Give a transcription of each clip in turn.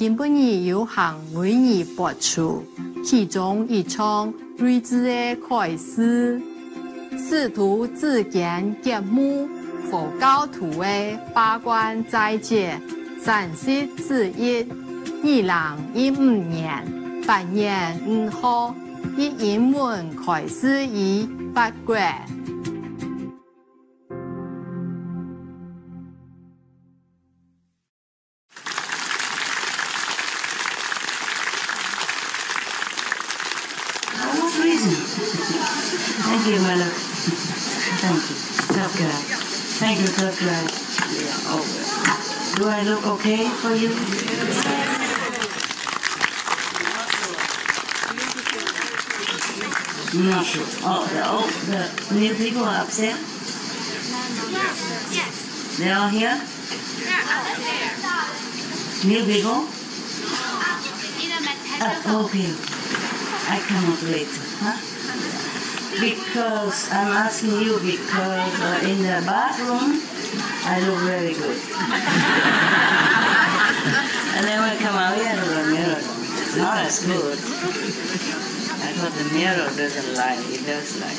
今本日有幸为你播出，其中一场睿智的开始，师徒之间节目佛教徒的八关斋戒30之1，2015年8月5号，以英文开始于8月。Thank you, my love. Thank you. Tough guy. Thank you, tough guy. Yeah, oh, do I look okay for you? Not sure. The new people are upstairs? Yes. They're all here? They're upstairs. New people? In the MATER. Okay. I come up later, huh? Because I'm asking you because in the bathroom I look very good. And then when I come out here, the mirror not as good. I thought the mirror doesn't lie, it does lie.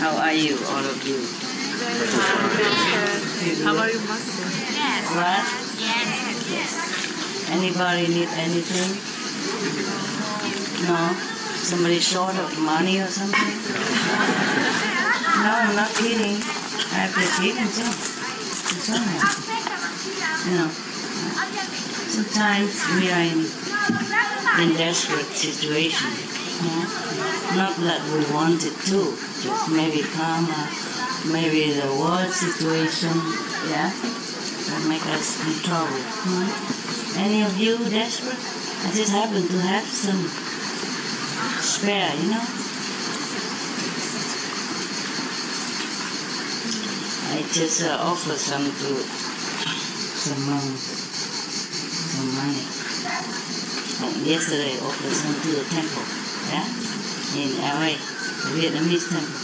How are you, all of you? How are you, Master? Yes. What? Yes. Anybody need anything? No? Somebody short of money or something? No, I'm not kidding. I have this eating too. It's all right. You know, sometimes we are in desperate situation. Yeah? Not that we want it to, just maybe karma, maybe the world situation, yeah, that make us in trouble. Any of you desperate? I just happen to have some spare, you know. I just offer some to some money. Yesterday I offered some to the temple, yeah, in LA, the Vietnamese temple,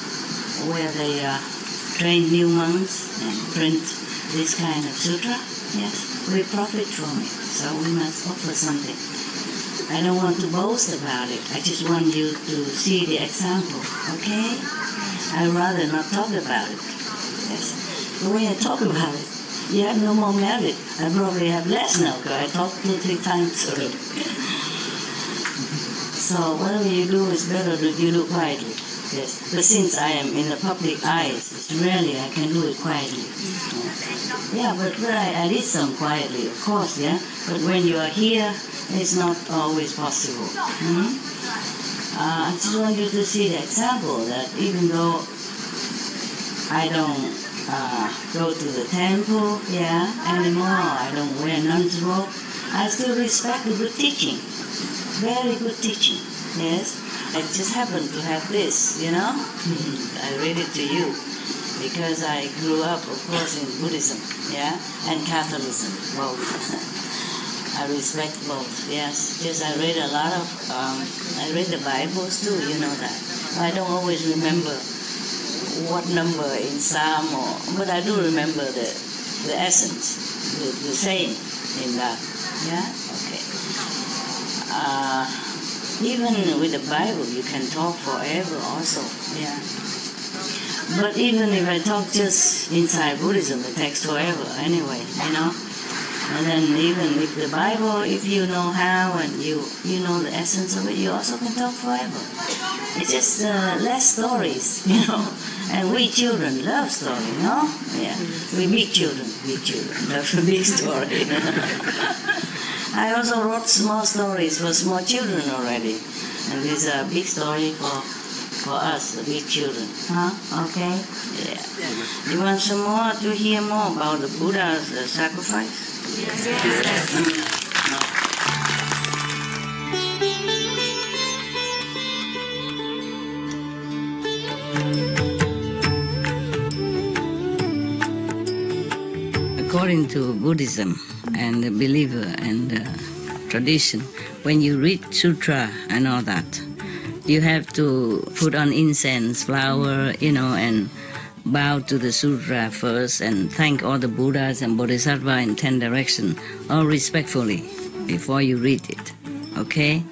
where they train new monks and print this kind of sutra. Yes, we profit from it, so we must offer something. I don't want to boast about it. I just want you to see the example, okay? I'd rather not talk about it. Yes. But when I talk about it, you have no more merit. I probably have less now because I talked 2-3 times already. So whatever you do is better that you do quietly. Yes. But since I am in the public eyes, it's rarely I can do it quietly. Yeah, but I did some quietly, of course, yeah? But when you are here, it's not always possible. I just want you to see the example that even though I don't go to the temple, yeah, anymore, I don't wear nun's robe, I still respect the good teaching. Very good teaching, yes. I just happen to have this, you know. I read it to you because I grew up, of course, in Buddhism, yeah, and Catholicism, both. I respect both, yes. Just I read a lot of, I read the Bibles too, you know that. I don't always remember what number in Psalm, but I do remember the essence, the saying in that, yeah? Okay. Even with the Bible, you can talk forever also, yeah. But even if I talk just inside Buddhism, it takes forever anyway, you know. And then even with the Bible, if you know how and you know the essence of it, you also can talk forever. It's just less stories, you know. And we children love story, you know? Yeah. We big children love a big story. I also wrote small stories for small children already. And this is a big story for us, the big children. Huh? Okay? Yeah. You want some more to hear more about the Buddha's sacrifice? Yes. According to Buddhism and the believer and the tradition, when you read sutra and all that, you have to put on incense, flower, you know, and bow to the sutra first and thank all the Buddhas and Bodhisattvas in 10 directions, all respectfully. before you read it, okay?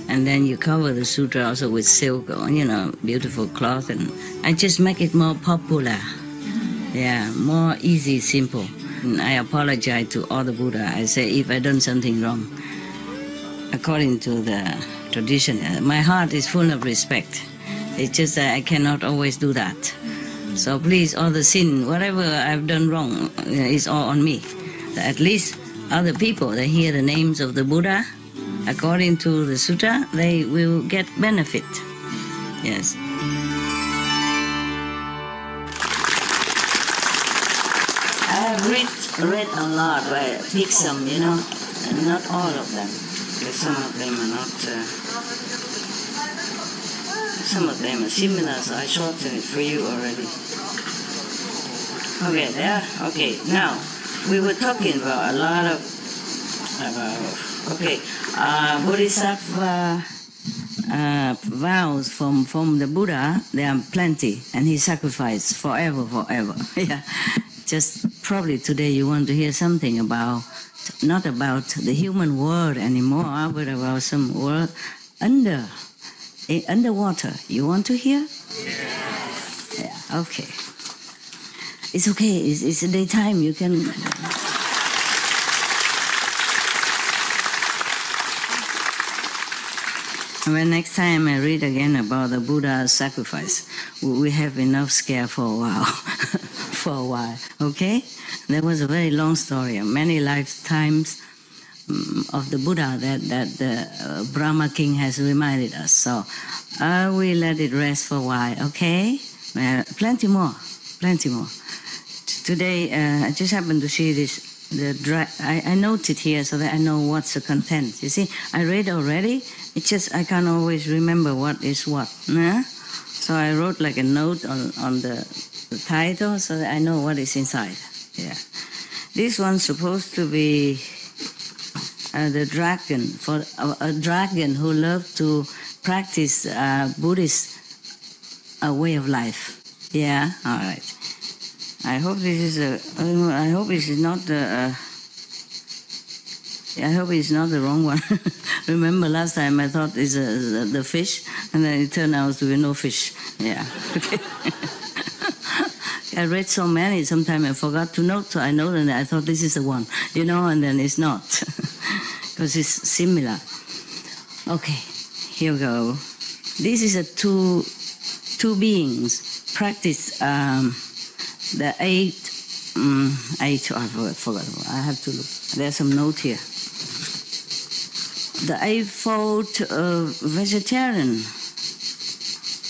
And then you cover the sutra also with silk, or, beautiful cloth, and I just make it more popular. Yeah, more easy, simple. And I apologize to all the Buddha. I say if I done something wrong, according to the tradition, my heart is full of respect. It's just that I cannot always do that. So please, all the sin, whatever I've done wrong, is all on me. At least other people, they hear the names of the Buddha, according to the sutra, they will get benefit. Yes. I have read a lot, but I pick some, and not all of them. Because some of them are not, some of them are similar, so I shortened it for you already. Okay, there. Okay, now we were talking about a lot of Bodhisattva vows from the Buddha. There are plenty, and he sacrificed forever. Yeah, just probably today you want to hear something about, not about the human world anymore, but about some world underwater. You want to hear? Yeah. Okay. It's okay. It's a daytime. You can. When next time I read again about the Buddha's sacrifice, we have enough scare for a while. Okay? There was a very long story, many lifetimes of the Buddha that the Brahma king has reminded us. So I will let it rest for a while. Okay? Plenty more. Today, I just happened to see this. I noted here so that I know what's the content. You see, I read already. It's just I can't always remember what is what. Nah? So I wrote like a note on the title so that I know what is inside. Yeah, this one's supposed to be the dragon, for a dragon who loved to practice Buddhist way of life. Yeah, all right. I hope this is I hope it's not the. I hope it's not the wrong one. Remember last time I thought it's the fish, and then it turned out to be no fish. Yeah. Okay. I read so many, sometimes I forgot to note, so I know that I thought this is the one, and then it's not, because it's similar. Okay, here we go. This is a two beings practice the eight, I forgot. I have to look. There's some note here. The eightfold vegetarian,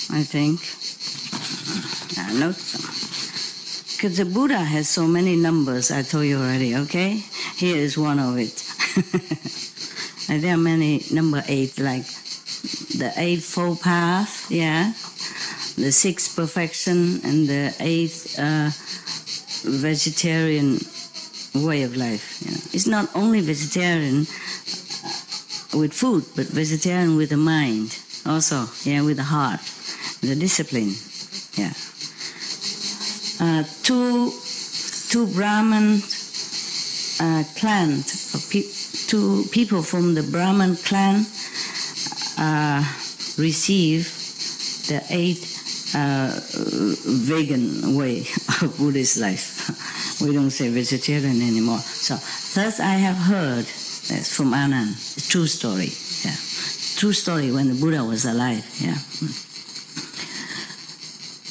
I think. I note some. Because the Buddha has so many numbers, I told you already, okay? Here is one of it. And there are many, number 8, like the eightfold path, yeah? The 6th perfection and the 8th vegetarian way of life. It's not only vegetarian with food, but vegetarian with the mind also, yeah, with the heart, the discipline, yeah. Two Brahman clan, two people from the Brahman clan receive the 8th vegan way of Buddhist life. We don't say vegetarian anymore. So, thus I have heard, that's from Anand, true story, yeah. True story when the Buddha was alive, yeah.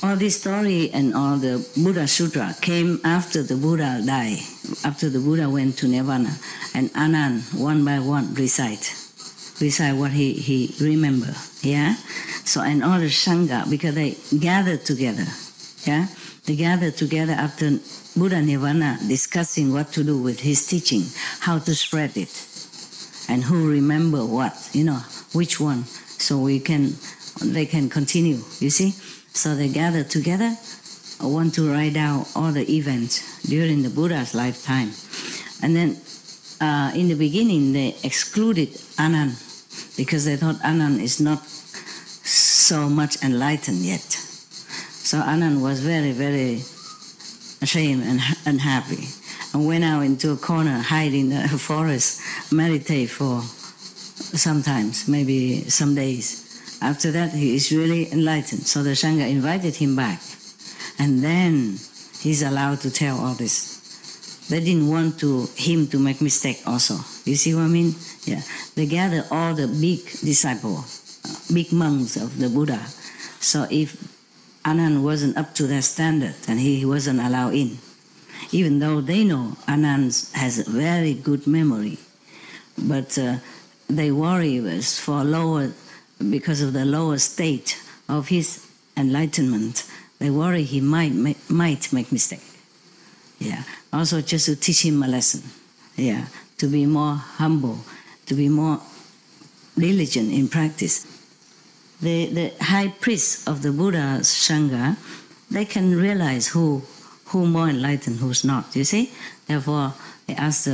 All this story and all the Buddha Sutra came after the Buddha died, after the Buddha went to Nirvana, and Anand, one by one, recite what he remember, yeah? So, and all the Sangha, because they gathered together, yeah? They gathered together after Buddha Nirvana, discussing what to do with his teaching, how to spread it, and who remember what, which one, so they can continue, you see? So they gathered together, want to write down all the events during the Buddha's lifetime. And then in the beginning, they excluded Anand, because they thought Anand is not so much enlightened yet. So Anand was very, very ashamed and unhappy. and went out into a corner, hide in the forest, meditate for sometimes, maybe some days. After that, he is really enlightened. So the Sangha invited him back. And then he's allowed to tell all this. They didn't want him to make mistake also. You see what I mean? Yeah. They gathered all the big disciples, big monks of the Buddha. So if Anand wasn't up to their standard, then he wasn't allowed in. Even though they know Anand has a very good memory. But they worry because of the lower state of his enlightenment. They worry he might make mistake. Yeah. Also just to teach him a lesson. Yeah. To be more humble, to be more diligent in practice. The high priests of the Buddha's Sangha, they can realize who more enlightened, who's not. You see? Therefore, they asked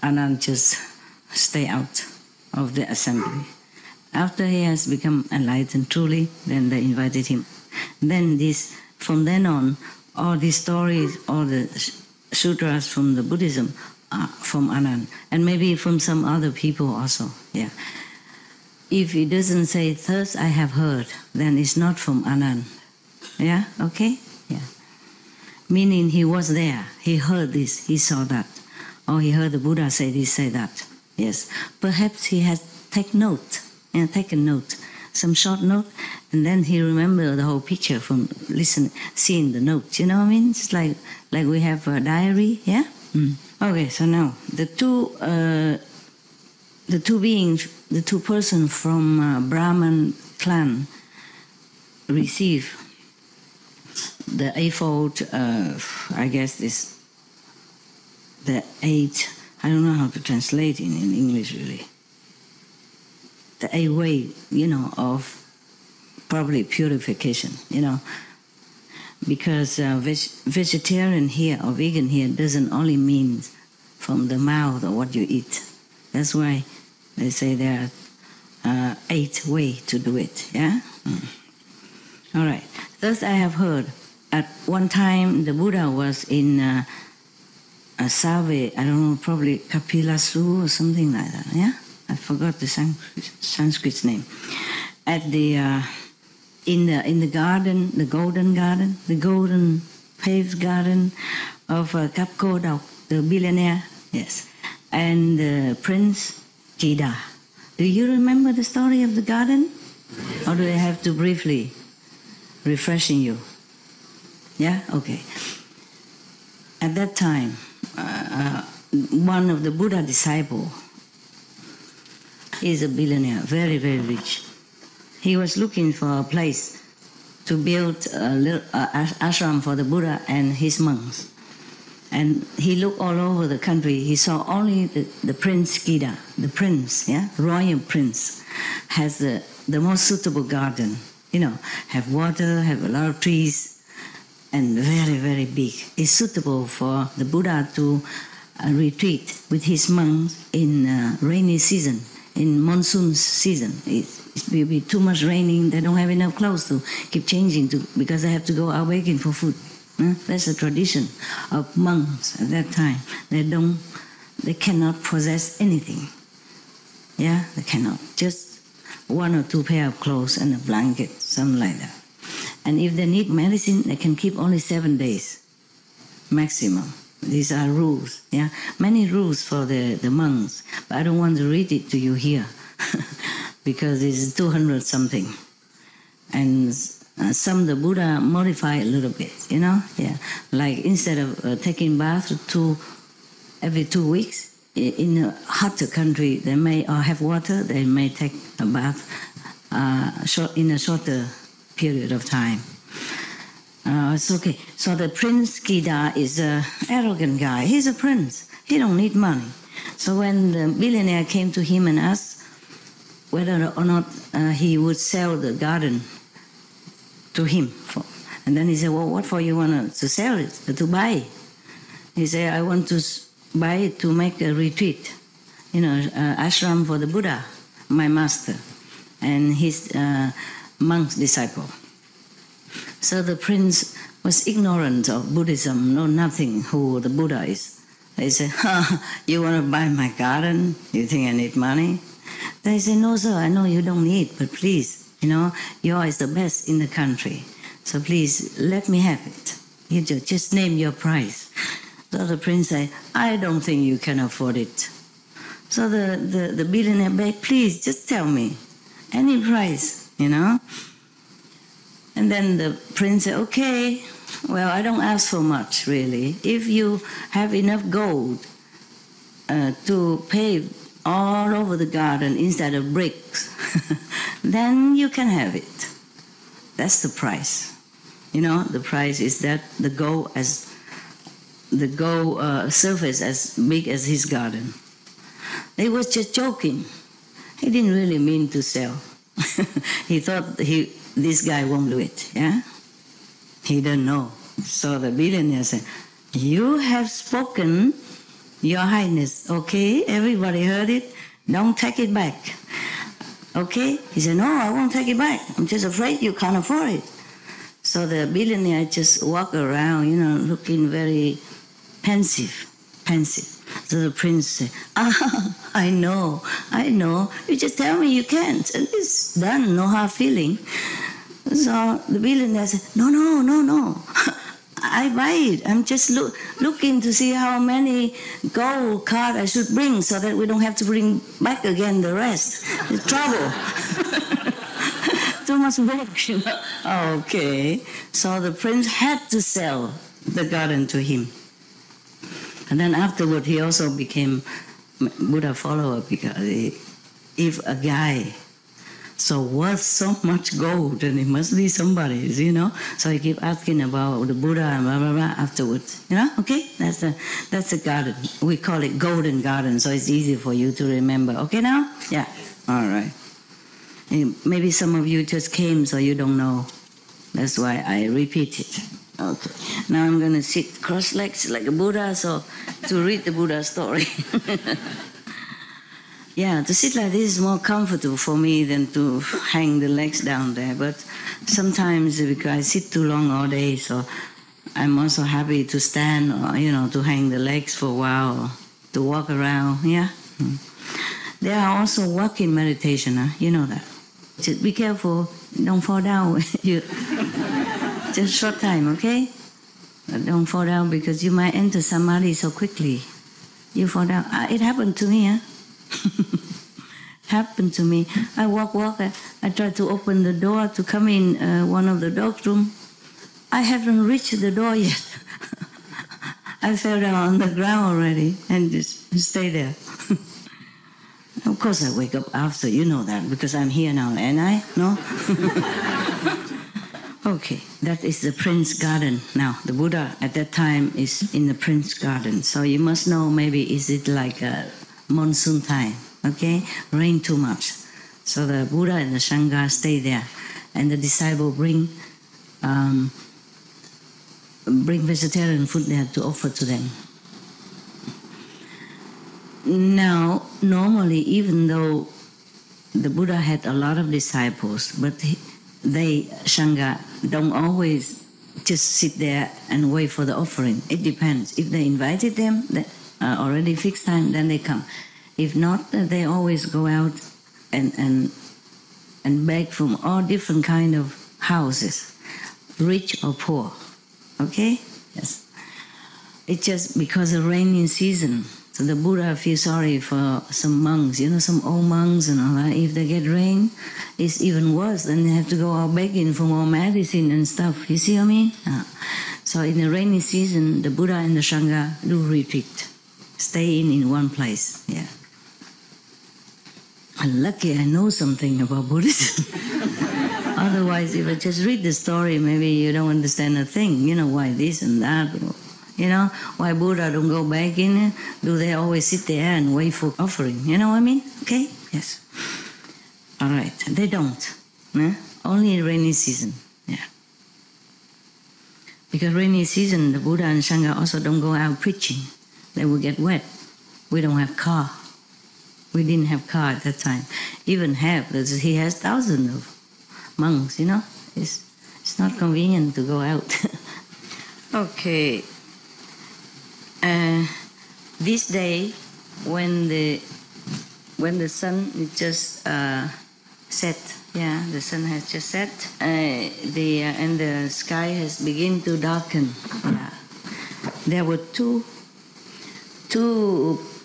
Anand just stay out of the assembly. After he has become enlightened truly, then they invited him. Then from then on, all these stories, all the sutras from the Buddhism are from Anand, and maybe from some other people also. Yeah. If he doesn't say, "Thus I have heard," then it's not from Anand. Yeah. Okay. Yeah. Meaning he was there, he heard this, he saw that, or he heard the Buddha say this, say that. Yes. Perhaps he has taken note, some short note, and then he remembered the whole picture from seeing the notes. You know what I mean? It's like we have a diary, yeah? Okay, so now the two persons from Brahman clan receive the eightfold, I guess the eight, I don't know how to translate in English really. The 8 way, of probably purification, because vegetarian here or vegan here doesn't only mean from the mouth or what you eat. That's why they say there are 8 ways to do it. Yeah. All right. Thus I have heard. At one time, the Buddha was in Save, I don't know, probably Kapilasu or something like that. Yeah. I forgot the Sanskrit name. At in the garden, the golden paved garden of Kapko Dok, the billionaire, yes, and Prince Kida. Do you remember the story of the garden, or do I have to briefly refreshing you? Yeah, okay. At that time, one of the Buddha disciples. He's a billionaire, very, very rich. He was looking for a place to build a little ashram for the Buddha and his monks. And he looked all over the country. He saw only the Prince Kida, the prince, yeah, royal prince, has the most suitable garden. Have water, have a lot of trees, and very, very big. It's suitable for the Buddha to retreat with his monks in rainy season. In monsoon season, it will be too much raining. They don't have enough clothes to keep changing because they have to go out begging for food. That's a tradition of monks at that time. They cannot possess anything. Yeah, they cannot. Just 1 or 2 pair of clothes and a blanket, something like that. And if they need medicine, they can keep only 7 days maximum. These are rules, yeah. Many rules for the monks, but I don't want to read it to you here because it's 200 something, and some the Buddha modify a little bit, yeah. Like instead of taking bath every 2 weeks in a hotter country, they may have water. They may take a bath in a shorter period of time. It's okay. So the Prince Kida is an arrogant guy. He's a prince. He don't need money. So when the billionaire came to him and asked whether or not he would sell the garden to him, and then he said, "Well, what for you want to sell it? To buy?" He said, "I want to buy it to make a retreat, ashram for the Buddha, my master, and his monk's disciple." So the prince was ignorant of Buddhism, know nothing who the Buddha is. They say, you want to buy my garden? You think I need money? They say, no, sir, I know you don't need, but please, yours is the best in the country. So please, let me have it. You just name your price. So the prince said, I don't think you can afford it. So the billionaire begged, please, just tell me, any price, And then the prince said, okay, well, I don't ask for much, really. If you have enough gold to pave all over the garden instead of bricks, then you can have it. That's the price. The price is that the gold surface as big as his garden. They was just joking. He didn't really mean to sell. He thought this guy won't do it, yeah? He didn't know. So the billionaire said, you have spoken, Your Highness, okay? Everybody heard it. Don't take it back. Okay? He said, no, I won't take it back. I'm just afraid you can't afford it. So the billionaire just walked around, looking very pensive. So the prince said, I know. You just tell me you can't. And it's done, no hard feeling. So the billionaire said, no. I buy it. I'm just looking to see how many gold cards I should bring so that we don't have to bring back again the rest. It's trouble. Too much work, Okay. So the prince had to sell the garden to him. And then afterward, he also became Buddha follower because if a guy so worth so much gold, then it must be somebody's, So he keep asking about the Buddha and blah, blah, blah afterwards, Okay, that's the garden. We call it Golden Garden, so it's easy for you to remember. Okay now? Yeah. All right. Maybe some of you just came, so you don't know. That's why I repeat it. Okay. Now I'm going to sit cross-legs like a Buddha, so to read the Buddha story. Yeah, to sit like this is more comfortable for me than to hang the legs down there. But sometimes because I sit too long all day, so I'm also happy to stand or, to hang the legs for a while, to walk around, yeah? There are also walking meditation, you know that. Just be careful, don't fall down. Just short time, okay? But don't fall down because you might enter samadhi so quickly. You fall down. It happened to me, Happened to me. I walk. I try to open the door to come in one of the dog's room. I haven't reached the door yet. I fell down on the ground already and just stay there. Of course I wake up after, you know that, because I'm here now, and I? No? Okay, that is the Prince Garden. Now, the Buddha at that time is in the Prince Garden. So you must know, maybe is it like a monsoon time, okay? Rain too much. So the Buddha and the Sangha stay there. And the disciple bring vegetarian food there to offer to them. Now, normally, even though the Buddha had a lot of disciples, but Sangha, don't always just sit there and wait for the offering. It depends. If they invited them, already fixed time, then they come. If not, they always go out and beg from all different kind of houses, rich or poor. Okay? Yes. It's just because of rainy season. So the Buddha feels sorry for some monks, some old monks and all that. If they get rain, it's even worse. Then they have to go out begging for more medicine and stuff. You see what I mean? So in the rainy season, the Buddha and the Sangha do retreat, stay in one place. Yeah. I'm lucky I know something about Buddhism. Otherwise, if I just read the story, maybe you don't understand a thing. Why this and that. Why Buddha don't go back in? Do they always sit there and wait for offering? You know what I mean? Okay? Yes. All right. They don't. Only in rainy season. Yeah. Because rainy season, the Buddha and Sangha also don't go out preaching. They will get wet. We don't have car. We didn't have car at that time. Even have, because he has thousands of monks, It's not convenient to go out. Okay. this day, when the sun is just set, yeah, the sun has just set, and the sky has begun to darken. Yeah. There were two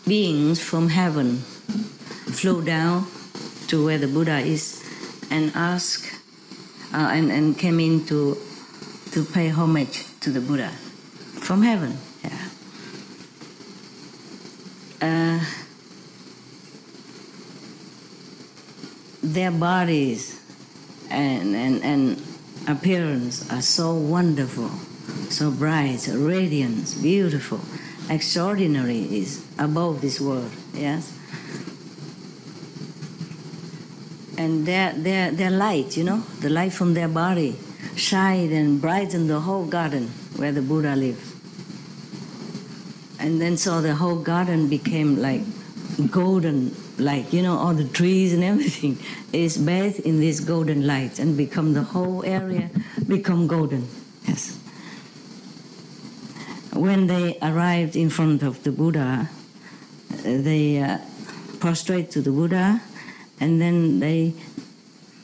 beings from heaven flew down to where the Buddha is and asked and came in to pay homage to the Buddha from heaven. Yeah. Their bodies and appearance are so wonderful, so bright, radiant, beautiful, extraordinary, is above this world. Yes. And their light, the light from their body, shine and brighten the whole garden where the Buddha lived. And then so the whole garden became like golden, like, all the trees and everything is bathed in this golden light and become the whole area become golden. Yes. When they arrived in front of the Buddha, they prostrate to the Buddha, and then they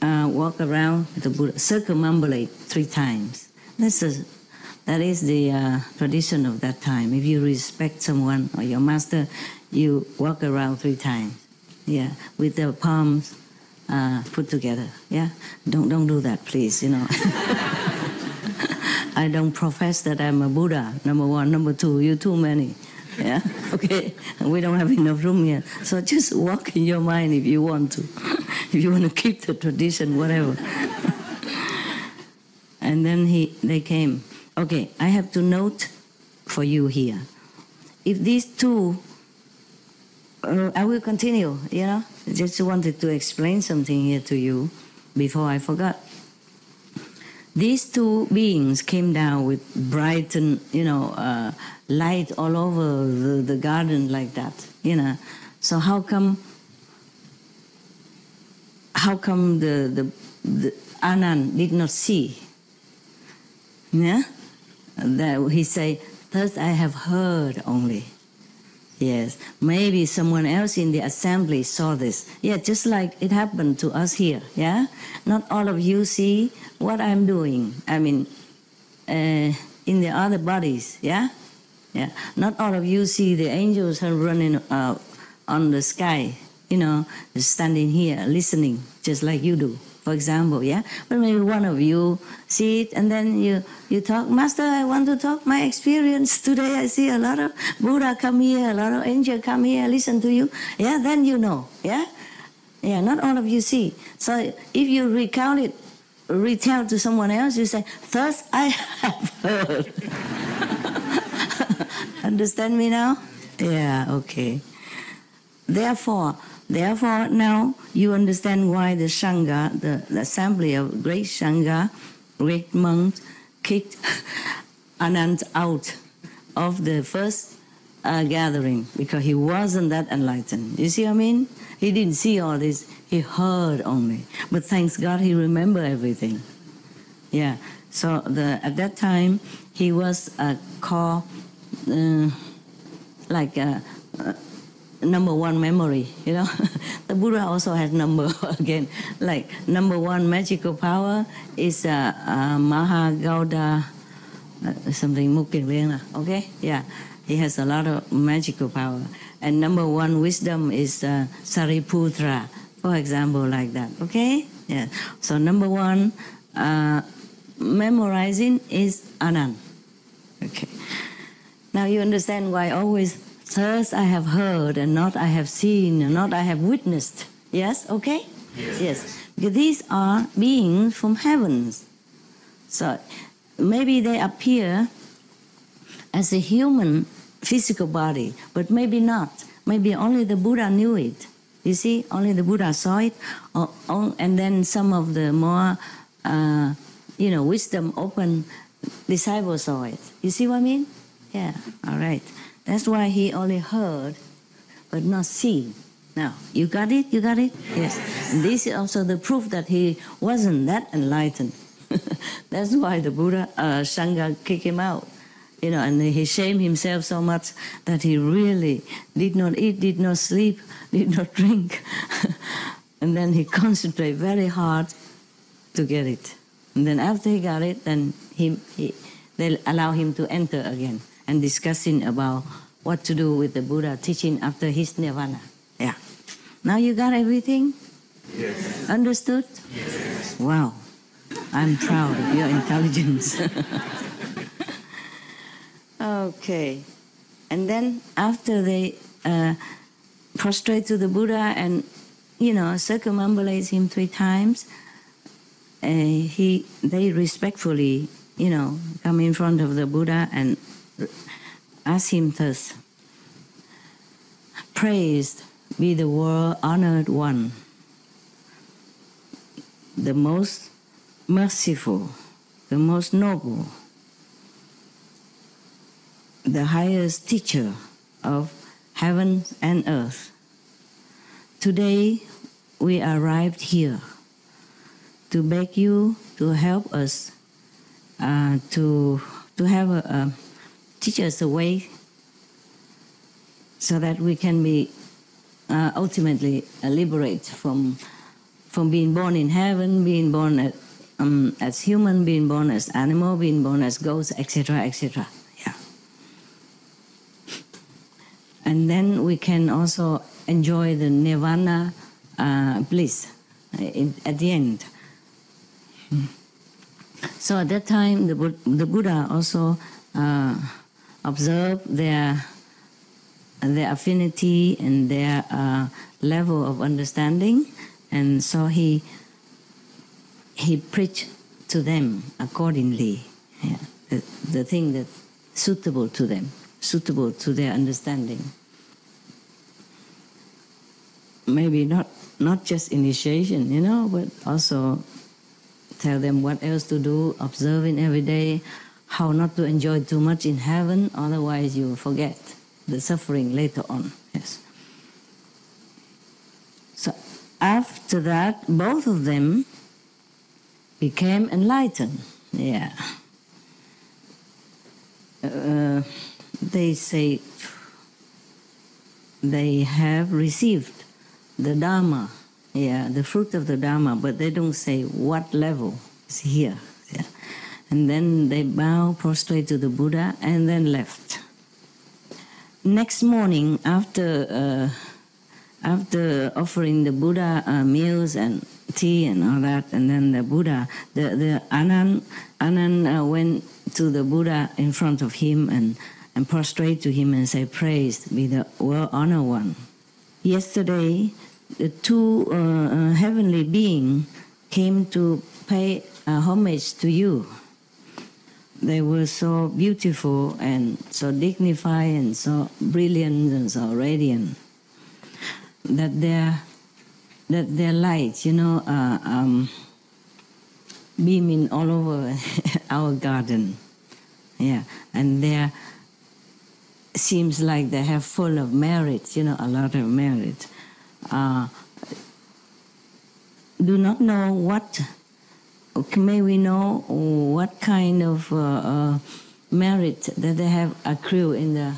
walk around the Buddha, circumambulate 3 times. That is the tradition of that time. If you respect someone or your master, you walk around 3 times. Yeah, with the palms put together. Yeah, don't do that, please. I don't profess that I'm a Buddha. Number 1, number 2, you're too many. Yeah, okay. And we don't have enough room here, so just walk in your mind if you want to. If you want to keep the tradition, whatever. And then they came. Okay, I have to note for you here. If these two, I will continue, Just wanted to explain something here to you before I forgot. These 2 beings came down with bright and, light all over the garden like that, So how come the Anand did not see? Yeah? That he say, "Thus I have heard only." Yes, maybe someone else in the assembly saw this. Yeah, just like it happened to us here. Yeah, not all of you see what I'm doing. I mean, in the other bodies. Yeah, yeah. Not all of you see the angels are running on the sky. Standing here listening, just like you do. For example, yeah. But maybe one of you see it, and then you talk, "Master, I want to talk my experience today. I see a lot of Buddha come here, a lot of angels come here, listen to you." Yeah, then yeah? Yeah, not all of you see. So if you retell to someone else, you say, "Thus I have heard." Understand me now? Yeah, okay. Therefore, now you understand why the Sangha, the assembly of great Sangha, great monks, kicked Anand out of the first gathering because he wasn't that enlightened. You see what I mean? He didn't see all this. He heard only. But thanks God he remembered everything. Yeah. So at that time he was called number 1 memory, The Buddha also has number again. Like number 1 magical power is Mahagauda something Mukking Liang. Okay? Yeah. He has a lot of magical power. And number 1 wisdom is Sariputra, for example, like that. Okay? Yeah. So number 1 memorizing is Anand. Okay. Now you understand why always "Thus I have heard," and not "I have seen," and not "I have witnessed." Yes? Okay? Yes. Because these are beings from heavens. So maybe they appear as a human physical body, but maybe not. Maybe only the Buddha knew it. You see? Only the Buddha saw it. And then some of the more, wisdom open disciples saw it. You see what I mean? Yeah. All right. That's why he only heard, but not seen. Now, you got it? You got it? Yes. This is also the proof that he wasn't that enlightened. That's why the Buddha, Sangha kicked him out. and he shamed himself so much that he really did not eat, did not sleep, did not drink. And then he concentrated very hard to get it. And then after he got it, then they allow him to enter again and discussing about what to do with the Buddha teaching after his nirvana. Yeah. Now you got everything? Yes. Understood? Yes. Wow. I'm proud of your intelligence. Okay. And then after they prostrate to the Buddha and, circumambulate him 3 times, they respectfully, come in front of the Buddha and ask him thus: "Praised be the world honored one, the most merciful, the most noble, the highest teacher of heaven and earth. Today we arrived here to beg you to help us to have teach us a way so that we can be ultimately liberate from being born in heaven, being born as human, being born as animal, being born as ghost, etc., etc." Yeah. And then we can also enjoy the nirvana bliss at the end. So at that time, the Buddha also observed their affinity and their level of understanding, and so he preached to them accordingly, the thing that's suitable to them, suitable to their understanding. Maybe not just initiation, but also tell them what else to do, observing every day, how not to enjoy too much in heaven, otherwise you forget the suffering later on. Yes. So after that, both of them became enlightened. Yeah. They say they have received the Dharma, the fruit of the Dharma, but they don't say what level is here. Yeah. And then they bow, prostrate to the Buddha, and then left. Next morning, after offering the Buddha meals and tea and all that, and then the Buddha, the Anand went to the Buddha in front of him and prostrate to him and say, "Praised be the world honored one. Yesterday, the 2 heavenly beings came to pay homage to you. They were so beautiful and so dignified and so brilliant and so radiant that their light, beaming all over our garden. Yeah, and there seems like they have full of merit, a lot of merit. Do not know what. May we know what kind of merit that they have accrued in the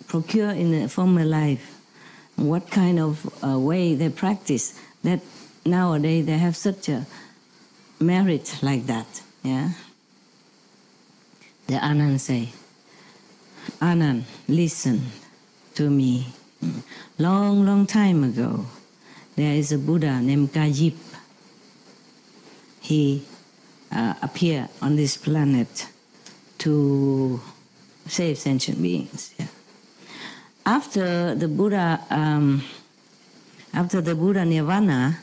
procure in the former life? What kind of way they practice that nowadays they have such a merit like that? Yeah. The Anand say, "Anand, listen to me. Long time ago, there is a Buddha named Kajip. He appeared on this planet to save sentient beings. Yeah. After the Buddha nirvana,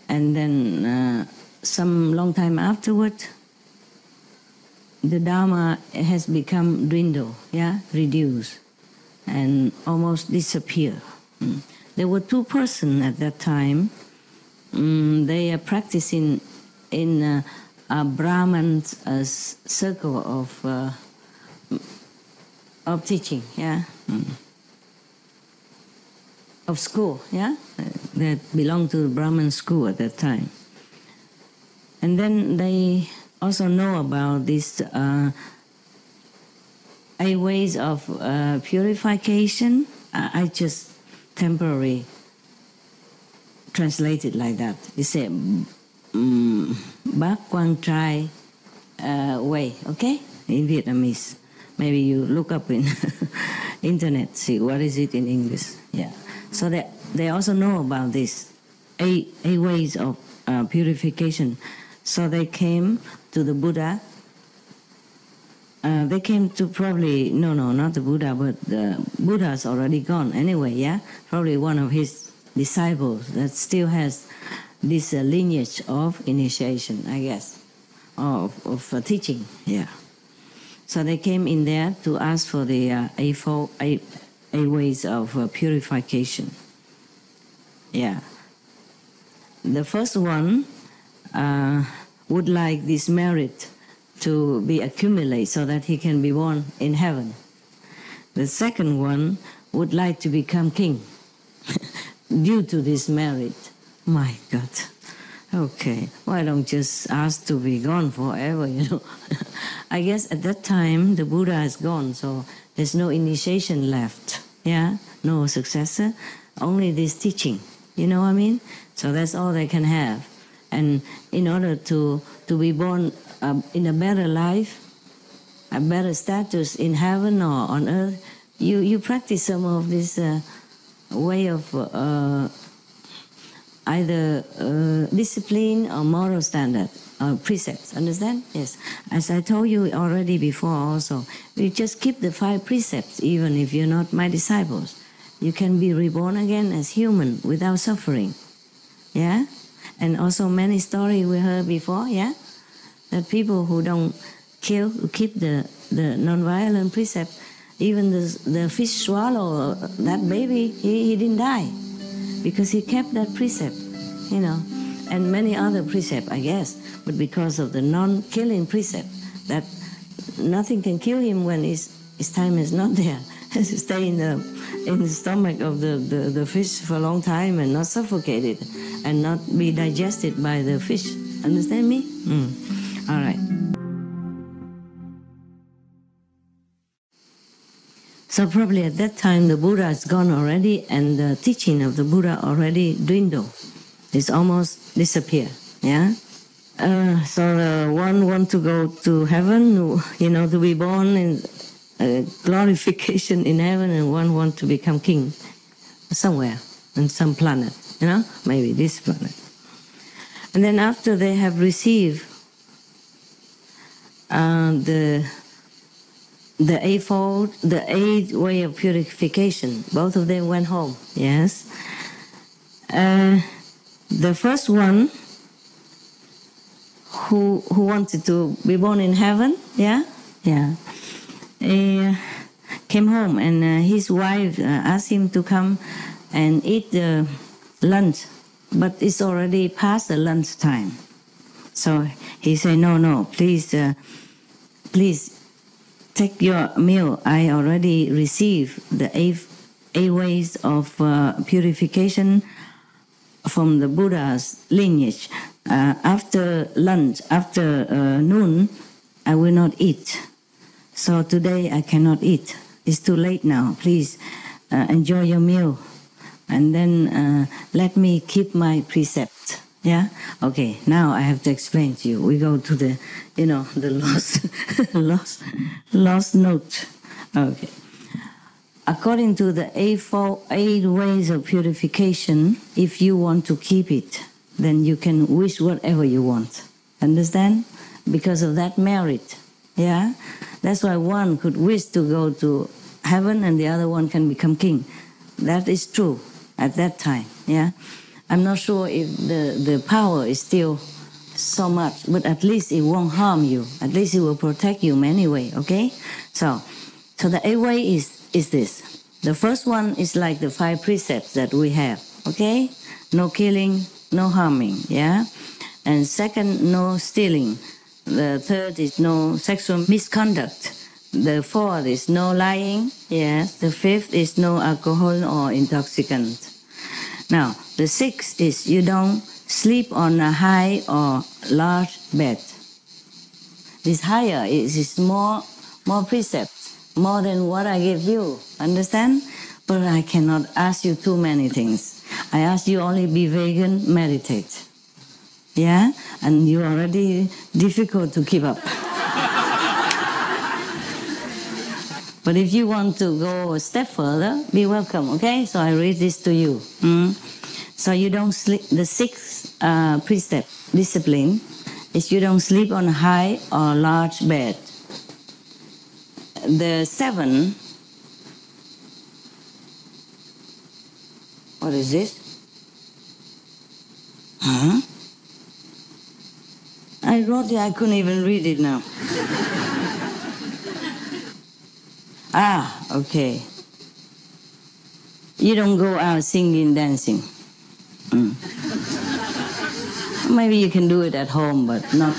and then some long time afterward, the Dharma has become reduced, and almost disappear. There were 2 persons at that time. They are practicing in a Brahman's circle of teaching, of school, that belonged to the Brahman school at that time. And then they also know about this 8 ways of purification. I just temporarily translate it like that. It said quan trai way, okay, in Vietnamese. Maybe you look up in internet, see what is it in English. Yeah. So they also know about this 8 ways of purification. So they came to the Buddha. They came to probably, no, not the Buddha, but the Buddha's already gone anyway, yeah? Probably one of his disciples that still has this lineage of initiation, I guess, of teaching, yeah. So they came in there to ask for the 8 ways of purification. Yeah. The first one would like this merit to be accumulated so that he can be born in heaven. The second one would like to become king due to this merit. My God. Okay, why don't just ask to be gone forever, you know? I guess at that time the Buddha is gone, so there's no initiation left, yeah? No successor, only this teaching, you know what I mean? So that's all they can have. And in order to be born in a better life, a better status in heaven or on earth, you practice some of this way of either discipline or moral standard, precepts, understand? Yes. As I told you already before also, you just keep the 5 precepts even if you're not my disciples. You can be reborn again as human without suffering. Yeah? And also many stories we heard before, yeah? That people who don't kill, who keep the non-violent precept, even the fish swallow that baby, he didn't die because he kept that precept, you know, and many other precepts, I guess, but because of the non-killing precept, that nothing can kill him when his time is not there. Has to stay in the stomach of the fish for a long time and not suffocated and not be digested by the fish. Understand me? All right. So probably at that time the Buddha is gone already and the teaching of the Buddha already dwindled. It's almost disappeared. Yeah. So one want to go to heaven, you know, to be born in glorification in heaven, and one want to become king somewhere on some planet, you know, maybe this planet. And then after they have received the 8 way of purification, both of them went home. Yes. The first one who wanted to be born in heaven, yeah. He came home and his wife asked him to come and eat the lunch, but it's already past the lunch time. So he said, no, please take your meal. I already received the 8 ways of purification from the Buddha's lineage. After lunch, after noon, I will not eat. So today I cannot eat. It's too late now. Please enjoy your meal. And then let me keep my precept. Yeah? Okay, now I have to explain to you. We go to the, the lost note. Okay. According to the 8 ways of purification, if you want to keep it, then you can wish whatever you want. Understand? Because of that merit. Yeah? That's why one could wish to go to heaven and the other one can become king. That is true at that time. Yeah? I'm not sure if the power is still so much, but at least it won't harm you. At least it will protect you anyway, okay? So the 8 way is this. The first one is like the 5 precepts that we have, okay? No killing, no harming, yeah? And second, no stealing. The third is no sexual misconduct. The fourth is no lying, yes. The fifth is no alcohol or intoxicant. Now, the sixth is you don't sleep on a high or large bed. This higher is more precepts. more than what I give you. Understand? But I cannot ask you too many things. I ask you only be vegan, meditate. Yeah? And you're already difficult to keep up. But if you want to go a step further, be welcome, okay? So I read this to you. So you don't sleep. The sixth precept, discipline, is you don't sleep on a high or large bed. The seven, what is this? Huh? I wrote it, I couldn't even read it now. Okay. You don't go out singing, dancing. Maybe you can do it at home, but not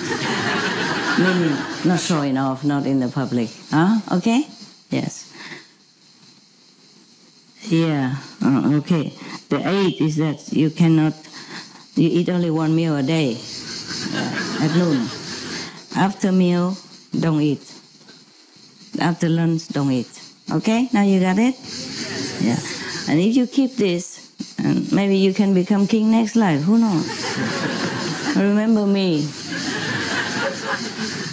showing off, not in the public. Okay? Yes. Yeah. Okay. The 8 is that you eat only one meal a day at noon. After meal, don't eat. After lunch, don't eat. Okay? Now you got it? Yeah. And if you keep this, and maybe you can become king next life. Who knows? Remember me.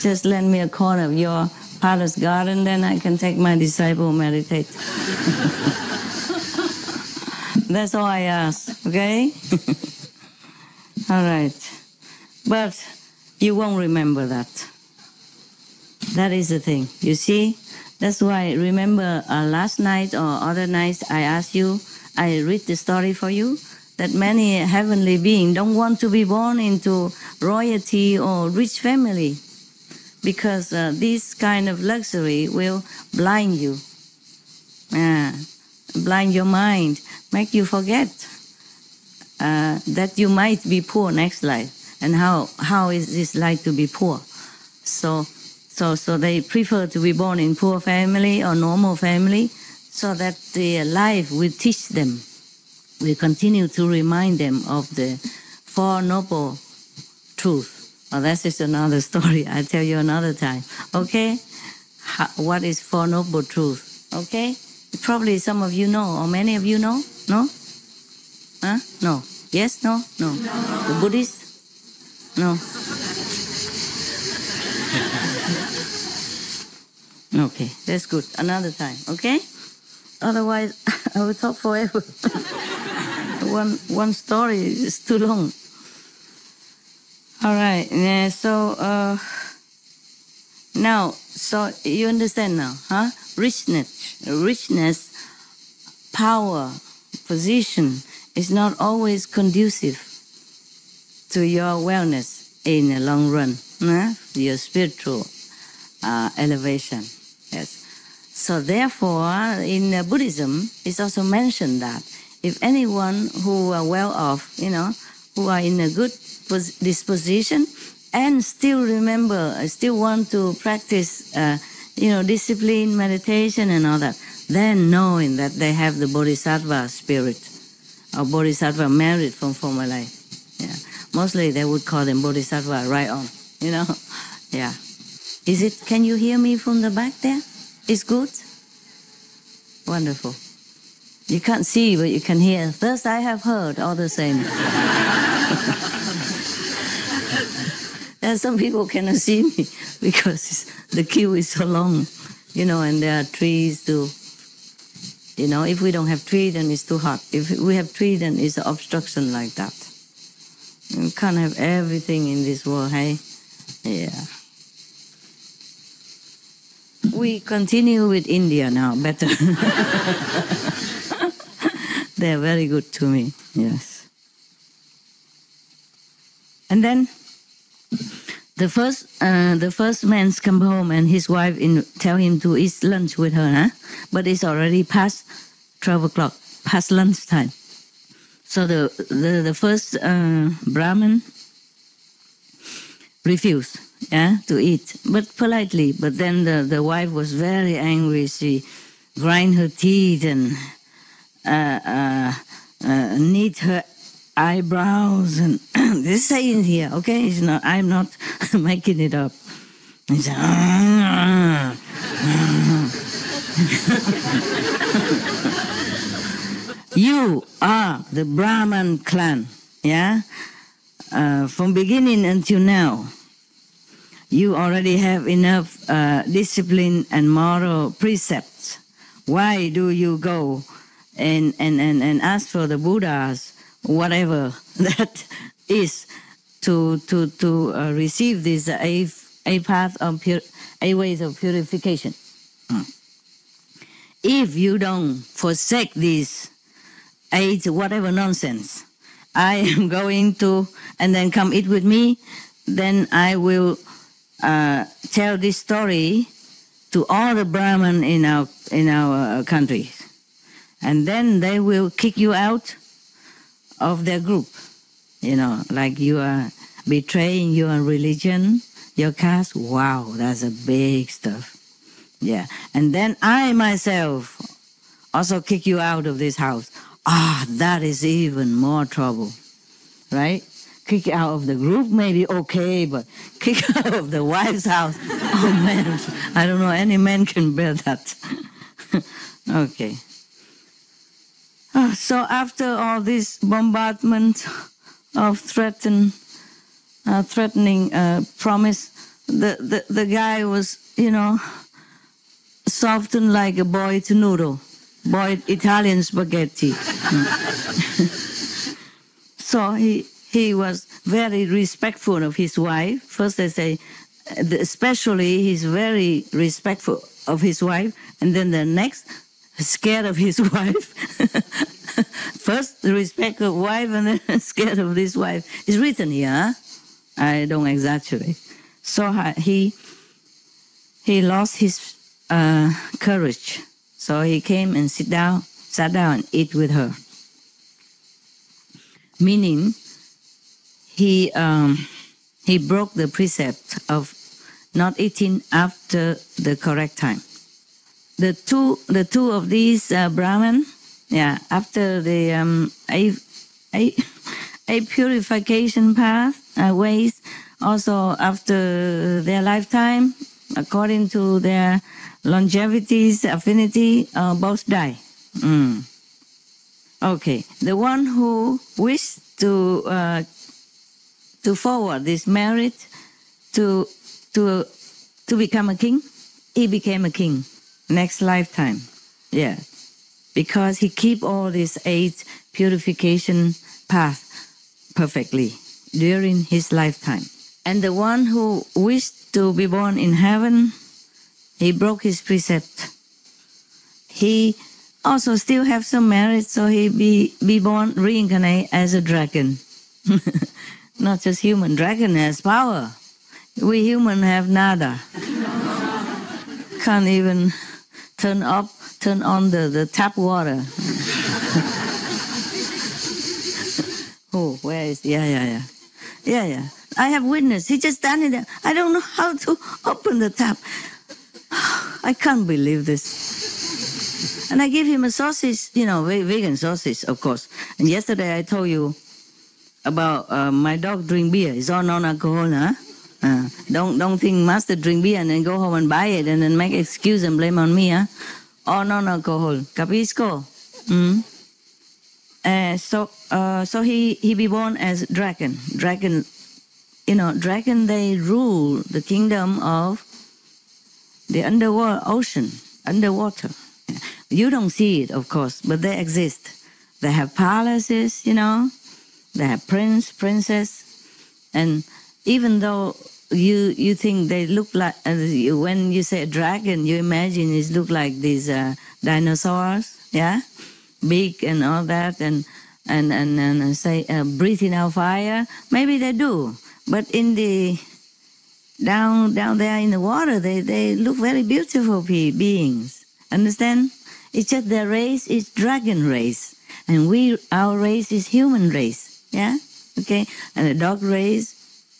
Just lend me a corner of your palace garden, then I can take my disciple meditate. That's all I ask, okay? All right. But you won't remember that. That is the thing. You see? That's why, remember last night or other nights I asked you, I read the story for you, that many heavenly beings don't want to be born into royalty or rich family because this kind of luxury will blind you, blind your mind, make you forget that you might be poor next life and how is this like to be poor. So they prefer to be born in poor family or normal family so that the life will teach them, will continue to remind them of the Four Noble Truths. Oh, that is another story. I'll tell you another time. Okay? What is Four Noble Truths? Okay? Probably some of you know, or many of you know? No? Huh? No. Yes? No? No. The Buddhists? No. Okay, that's good. Another time, okay? Otherwise, I will talk forever. One story is too long. All right. Yeah, so now, so you understand now, huh? Richness, power, position is not always conducive to your wellness in the long run, your spiritual elevation. Yes. So therefore, in Buddhism, it's also mentioned that if anyone who are well off, who are in a good disposition and still want to practice, discipline, meditation and all that, then knowing that they have the bodhisattva spirit or bodhisattva merit from former life. Yeah. Mostly they would call them bodhisattva right on, Yeah. Can you hear me from the back there? It's good? Wonderful. You can't see, but you can hear. First I have heard, all the same. And some people cannot see me because the queue is so long, and there are trees too. If we don't have tree, then it's too hot. If we have tree, then it's an obstruction like that. You can't have everything in this world, hey? Yeah. We continue with India now, better. They're very good to me, yes. And then the first man come home and his wife tell him to eat lunch with her, but it's already past 12 o'clock, past lunchtime. So the first Brahmin refused. To eat, but politely. But then the wife was very angry. She grind her teeth and knit her eyebrows. And this saying here, okay? It's not. I'm not making it up. It's You are the Brahman clan, yeah? From beginning until now, you already have enough discipline and moral precepts. Why do you go and ask for the Buddhas, whatever that is, to receive these eight paths of eight ways of purification? If you don't forsake these eight whatever nonsense, I am going to, and then come eat with me, then I will tell this story to all the Brahmin in our country, and then they will kick you out of their group. You know, like you are betraying your religion, your caste. Wow, that's a big stuff. Yeah, and then I myself also kick you out of this house. That is even more trouble, right? Kick out of the group, maybe okay, but kick out of the wife's house. Oh man, I don't know any man can bear that. Okay. So after all this bombardment of threatening promise, the guy was, softened like a boiled noodle, boiled Italian spaghetti. So he was very respectful of his wife. First they say, especially he's very respectful of his wife, and then the next, scared of his wife. First, the respect of wife, and then scared of this wife. It's written here, huh? I don't exaggerate. So he lost his courage. So he came and sat down and eat with her. Meaning, he broke the precept of not eating after the correct time. The two of these Brahman, after the a purification path ways, also after their lifetime, according to their longevity's affinity, both die. Okay, the one who wished to forward this merit to become a king, he became a king next lifetime. Yeah, because he keep all these 8 purification paths perfectly during his lifetime. And the one who wished to be born in heaven, he broke his precept. He also still have some merit, so he be born, reincarnate as a dragon. Not just human. Dragon has power. We human have nada. Can't even turn on the tap water. Oh, where is? Yeah. I have witness. He just standing there. I don't know how to open the tap. I can't believe this. And I give him a sausage, vegan sausage, of course. And yesterday I told you about my dog drink beer. It's all non-alcohol, huh? Don't think master drink beer and then go home and buy it and then make excuse and blame on me, huh? All non-alcohol. Capisco? So he be born as dragon. Dragon, they rule the kingdom of the underworld, ocean, underwater. You don't see it, of course, but they exist. They have palaces, they have prince, princess, and even though you think they look like, when you say dragon, you imagine it look like these dinosaurs, yeah, big and all that, and say breathing out fire. Maybe they do, but in the down there in the water, they look very beautiful beings. Understand? It's just their race is dragon race, and our race is human race. Yeah, okay, and the dog race,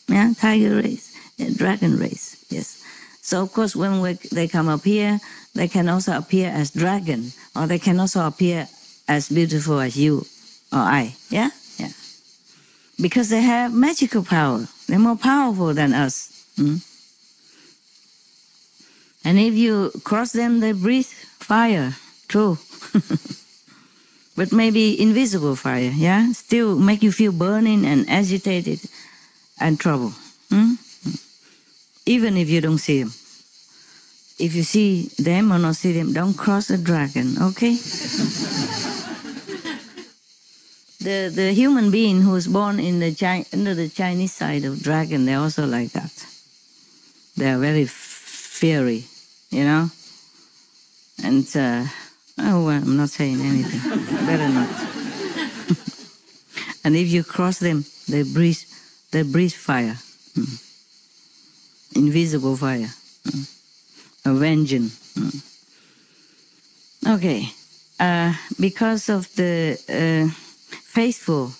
yeah, tiger race, dragon race. Yes. So of course, when they come up here, they can also appear as dragon, or they can also appear as beautiful as you or I. Yeah. Because they have magical power. They're more powerful than us. And if you cross them, they breathe fire, true. But maybe invisible fire, yeah? Still make you feel burning and agitated and trouble. Even if you don't see them. If you see them or not see them, don't cross the dragon, okay? The human being who is born in under the Chinese side of dragon, they're also like that. They are very fiery, you know? And, oh, well, I'm not saying anything. Better not. And if you cross them, they breathe fire. Invisible fire. Avenging. Okay. Because of the faithful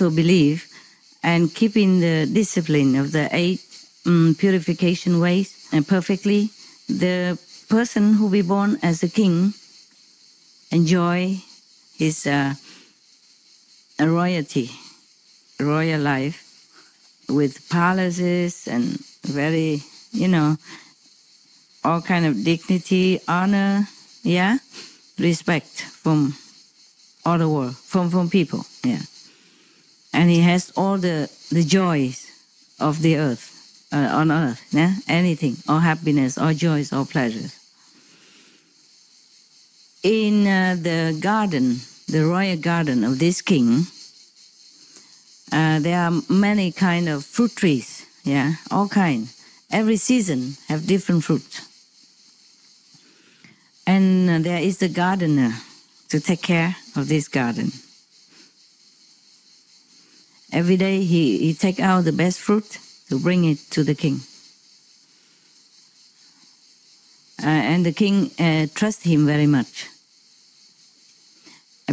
belief and keeping the discipline of the 8 purification ways perfectly, the person who be born as a king enjoy his royal life with palaces and very, all kind of dignity, honor, yeah, respect from all the world, from people, yeah. And he has all the joys of the earth, on earth, yeah, anything, all happiness, all joys, all pleasures. In the garden, the royal garden of this king, there are many kind of fruit trees, yeah, all kind. Every season have different fruit. And there is the gardener to take care of this garden. Every day he take out the best fruit to bring it to the king. And the king trusts him very much.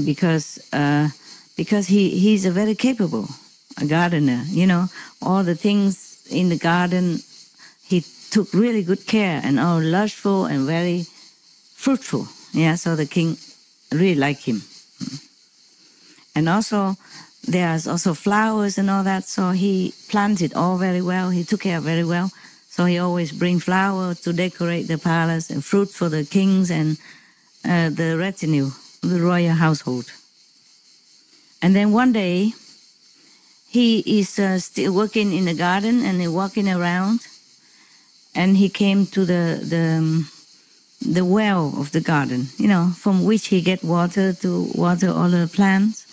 Because he's a very capable gardener, all the things in the garden he took really good care and all lushful and very fruitful. Yeah, so the king really liked him. And also there's also flowers and all that, so he planted all very well. He took care very well. So he always bring flowers to decorate the palace and fruit for the kings and the retinue, the royal household. And then one day he is still working in the garden and he's walking around, and he came to the well of the garden, from which he get water to water all the plants.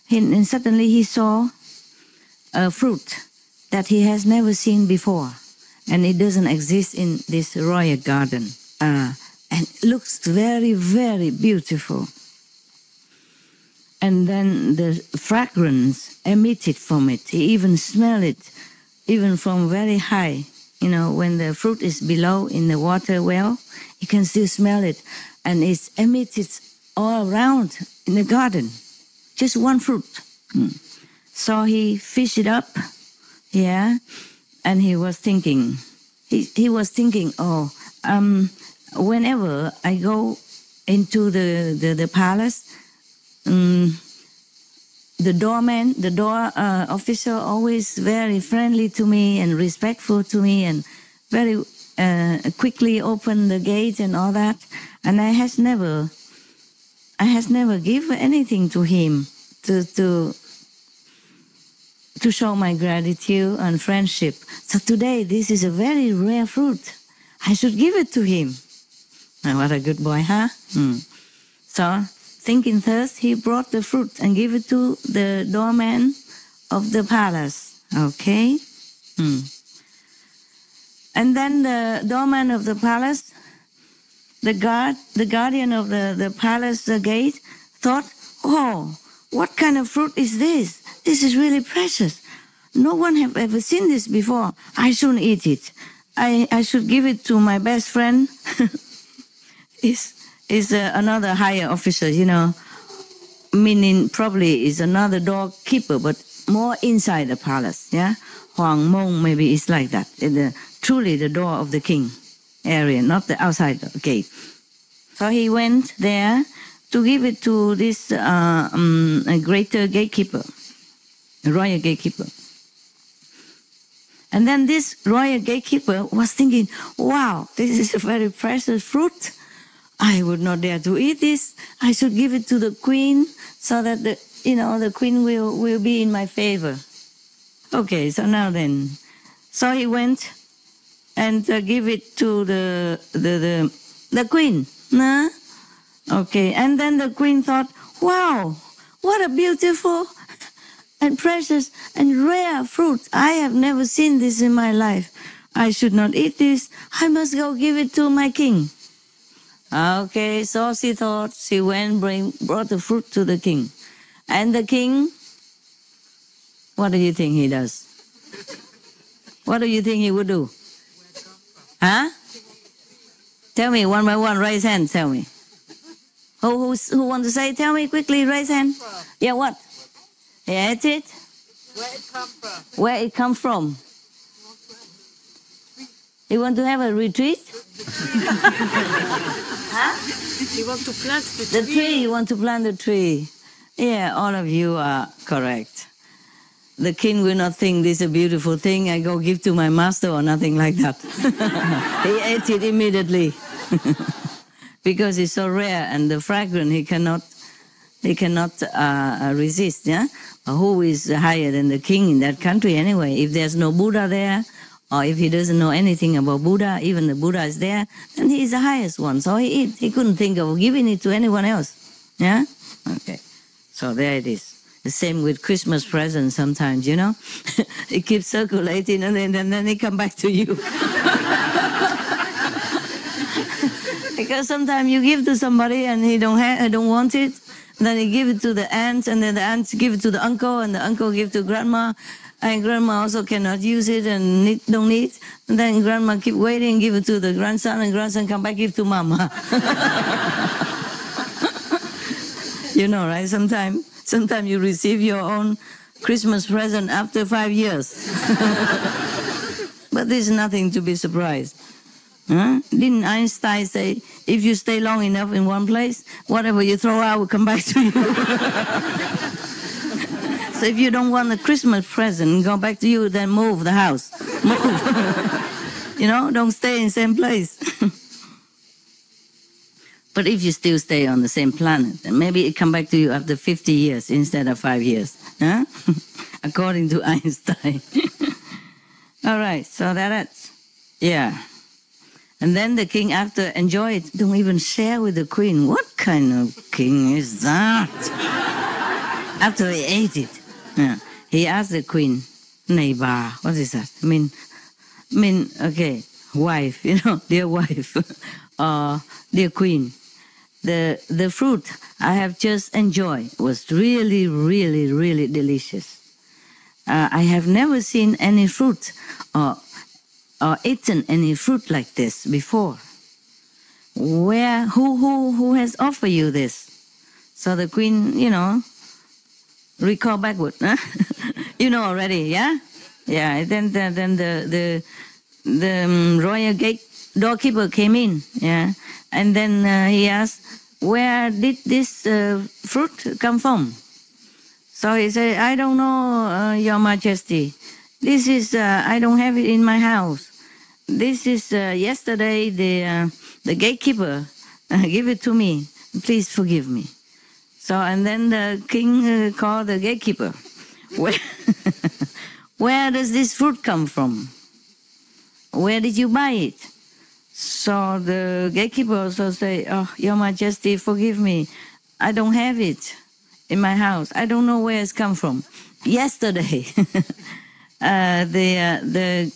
And suddenly he saw a fruit that he has never seen before, and it doesn't exist in this royal garden. And it looks very, very beautiful. And then the fragrance emitted from it. He even smelled it, even from very high. When the fruit is below in the water well, you can still smell it. And it's emitted all around in the garden. Just one fruit. So he fished it up, yeah, and he was thinking, whenever I go into the palace, the door officer always very friendly to me and respectful to me and very quickly open the gate and all that. And I has never give anything to him to show my gratitude and friendship. So today this is a very rare fruit. I should give it to him. Oh, what a good boy, huh? So thinking thus, he brought the fruit and gave it to the doorman of the palace. Okay? And then the doorman of the palace, the guardian of the palace gate, thought, oh, what kind of fruit is this? This is really precious. No one have ever seen this before. I shouldn't eat it. I should give it to my best friend. Is another higher officer, meaning probably is another doorkeeper, but more inside the palace, yeah? Huang Mong, maybe it's like that. Truly the door of the king area, not the outside gate. So he went there to give it to this greater gatekeeper, royal gatekeeper. And then this royal gatekeeper was thinking, wow, this is a very precious fruit. I would not dare to eat this. I should give it to the queen so that the queen will be in my favor. Okay, so now then. So he went and give it to the queen. Nah? Okay, and then the queen thought, wow, what a beautiful and precious and rare fruit. I have never seen this in my life. I should not eat this. I must go give it to my king. Okay, so she thought. She went brought the fruit to the king. And the king, what do you think he does? What do you think he would do? Huh? Tell me one by one, raise hand, tell me. Who wants to say? Tell me quickly, raise hand. Yeah, what? Yeah, that's it. Where it come from? Where it come from? You want to have a retreat? Huh? You want to plant The tree, you want to plant the tree. Yeah, all of you are correct. The king will not think this is a beautiful thing. I go give to my master or nothing like that. He ate it immediately. Because it's so rare and the fragrant, he cannot resist. Yeah, who is higher than the king in that country anyway? If there's no Buddha there, or if he doesn't know anything about Buddha, even the Buddha is there, then he is the highest one. So he ate. He couldn't think of giving it to anyone else. Yeah. Okay. So there it is. The same with Christmas presents. Sometimes, it keeps circulating, and then it come back to you. Because sometimes you give to somebody and he don't want it. Then he give it to the aunts, and then the aunts give it to the uncle, and the uncle give to grandma, and grandma also cannot use it and don't need. And then grandma keep waiting, give it to the grandson, and grandson come back, give to mama. Right? Sometimes you receive your own Christmas present after 5 years. But there's nothing to be surprised. Huh? Didn't Einstein say, if you stay long enough in one place, whatever you throw out will come back to you? So if you don't want a Christmas present, go back to you, then move the house. Move. Don't stay in the same place. But if you still stay on the same planet, then maybe it come back to you after 50 years instead of 5 years. Huh? According to Einstein. All right, so that's, yeah. And then the king, after enjoy it, don't even share with the queen. What kind of king is that? After he ate it, he asked the queen, "Này bà," what is that? I mean, okay, wife, dear wife, dear queen. The fruit I have just enjoyed was really, really, really delicious. I have never seen any fruit or eaten any fruit like this before. Who has offered you this? So the queen, recall backward. Huh? Already, yeah? Yeah, then the royal gate doorkeeper came in, yeah? And then he asked, where did this fruit come from? So he said, I don't know, Your Majesty. This is, I don't have it in my house. This is, yesterday the gatekeeper gave it to me. Please forgive me. So, and then the king called the gatekeeper. Where does this fruit come from? Where did you buy it? So the gatekeeper also say, oh, Your Majesty, forgive me. I don't have it in my house. I don't know where it's come from. Yesterday, the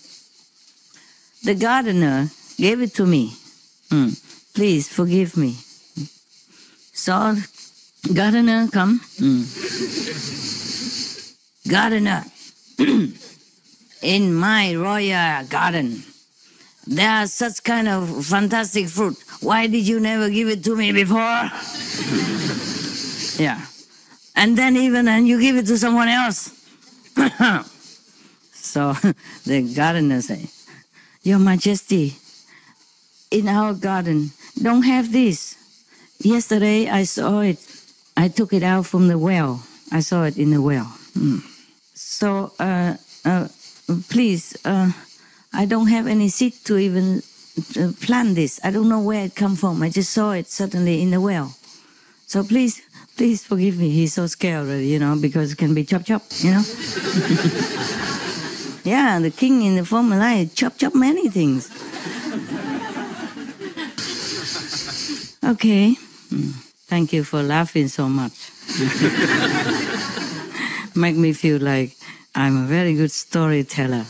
gardener gave it to me. Please forgive me. So gardener come. Gardener, in my royal garden, there are such kind of fantastic fruit. Why did you never give it to me before? Yeah. And then you give it to someone else. So the gardener say, Your Majesty, in our garden, don't have this. Yesterday I saw it. I took it out from the well. I saw it in the well. So please, I don't have any seed to even plant this. I don't know where it come from. I just saw it suddenly in the well. So please forgive me. He's so scared already, because it can be chop, Yeah, the king in the former life chop many things. Okay. Thank you for laughing so much. Make me feel like I'm a very good storyteller.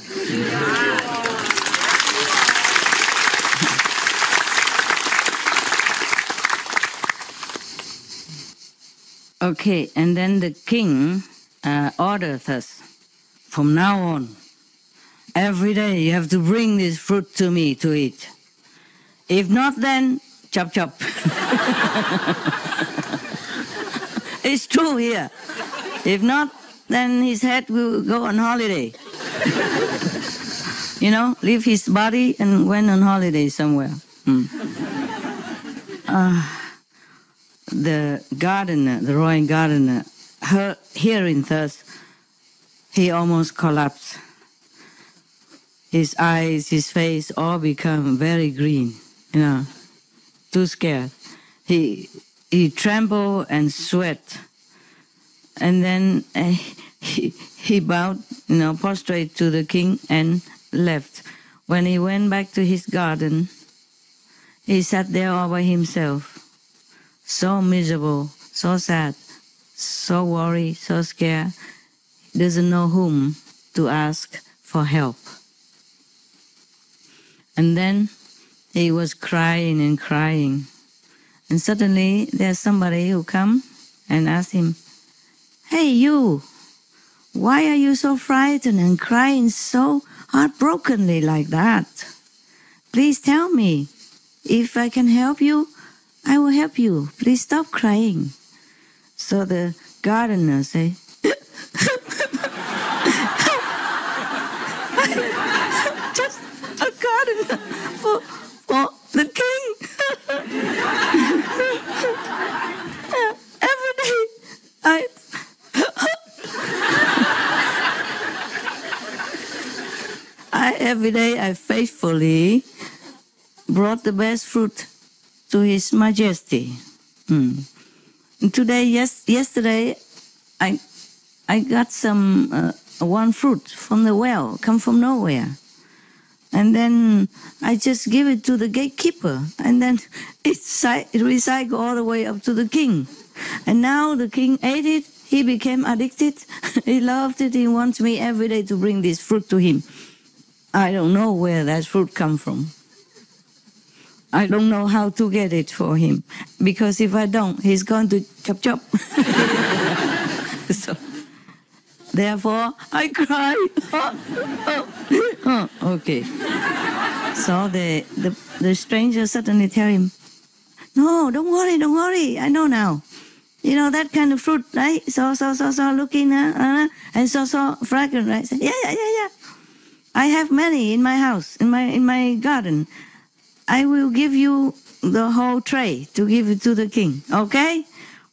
Okay, and then the king ordered us, from now on, every day you have to bring this fruit to me to eat. If not, then chop. It's true here. If not, then his head will go on holiday. Leave his body and went on holiday somewhere. The gardener, the royal gardener, hearing thus, he almost collapsed. His eyes, his face all become very green, too scared. He trembled and sweat. And then he bowed, prostrate to the king and left. When he went back to his garden, he sat there all by himself, so miserable, so sad, so worried, so scared. He doesn't know whom to ask for help. And then he was crying and crying. And suddenly there's somebody who come and ask him, "Hey, you, why are you so frightened and crying so heartbrokenly like that? Please tell me. If I can help you, I will help you. Please stop crying." So the gardener say, "Just a gardener for the king." Every day every day I faithfully brought the best fruit to His Majesty. Today, yesterday, I got some one fruit from the well, come from nowhere, and then I just give it to the gatekeeper, and then it recycled all the way up to the king, and now the king ate it. He became addicted. He loved it. He wants me every day to bring this fruit to him. I don't know where that fruit come from. I don't know how to get it for him, because if I don't, he's going to chop. So, therefore, I cry. Okay. So the stranger suddenly tell him, "No, don't worry. I know now. That kind of fruit, right? So looking, and so fragrant, right? Say, yeah. I have many in my house, in my garden. I will give you the whole tray to give it to the king, okay?"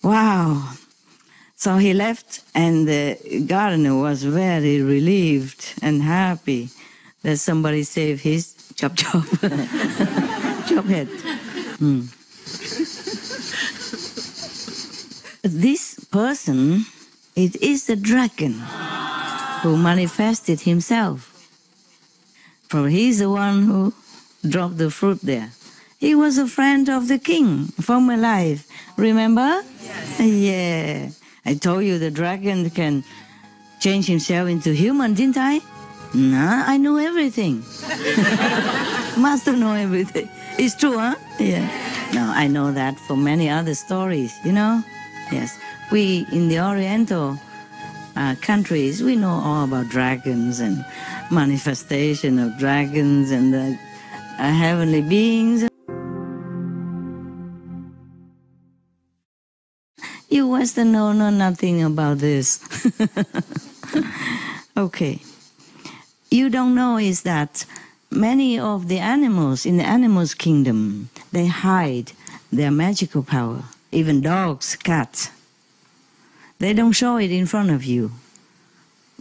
Wow. So he left, and the gardener was very relieved and happy that somebody saved his chop head. This person, it is the dragon who manifested himself. For he's the one who dropped the fruit there. He was a friend of the king from life. Remember? Yes. Yeah. I told you the dragon can change himself into human, didn't I? No, I knew everything. Master know everything. It's true, huh? Yeah. No, I know that from many other stories, Yes. We in the Oriental countries, we know all about dragons and manifestation of dragons and the heavenly beings. You Western know nothing about this. Okay. You don't know is that many of the animals in the animals kingdom, they hide their magical power. Even dogs, cats. They don't show it in front of you,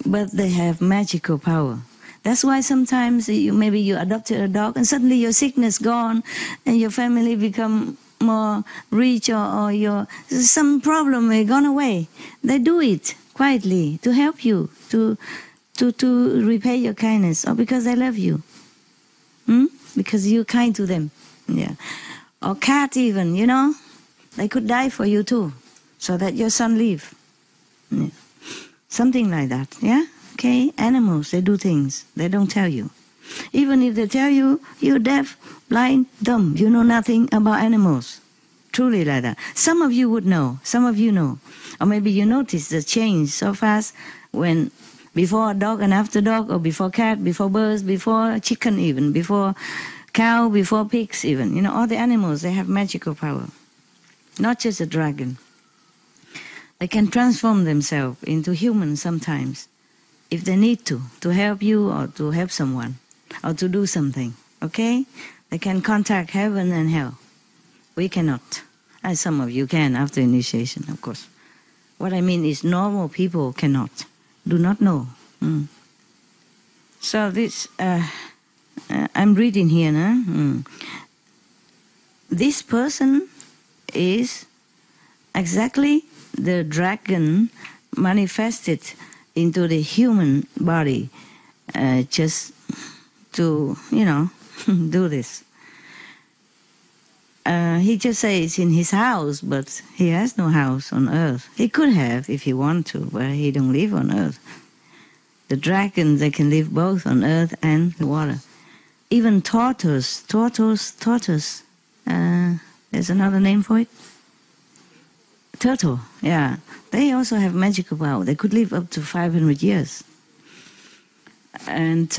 but they have magical power. That's why sometimes maybe you adopted a dog and suddenly your sickness gone and your family become more rich, or some problem gone away. They do it quietly to help you, to repay your kindness, or because they love you. Because you're kind to them. Yeah. Or cat even, they could die for you too, so that your son live. Yeah. Something like that, yeah? Okay, animals, they do things, they don't tell you. Even if they tell you, you're deaf, blind, dumb, you know nothing about animals. Truly like that. Some of you would know, some of you know. Or maybe you notice the change so fast when before a dog and after dog, or before cat, before birds, before chicken even, before cow, before pigs even. All the animals, they have magical power. Not just a dragon. They can transform themselves into humans sometimes, if they need to help you or to help someone, or to do something, okay? They can contact heaven and hell. We cannot. As some of you can after initiation, of course. What I mean is normal people cannot, do not know. So this, I'm reading here now. This person is exactly the dragon manifested into the human body, just to, do this. He just says in his house, but he has no house on earth. He could have if he want to, but he don't live on earth. The dragons, they can live both on earth and the water. Even tortoise, there's another name for it? Turtle, yeah. They also have magical power. They could live up to 500 years. And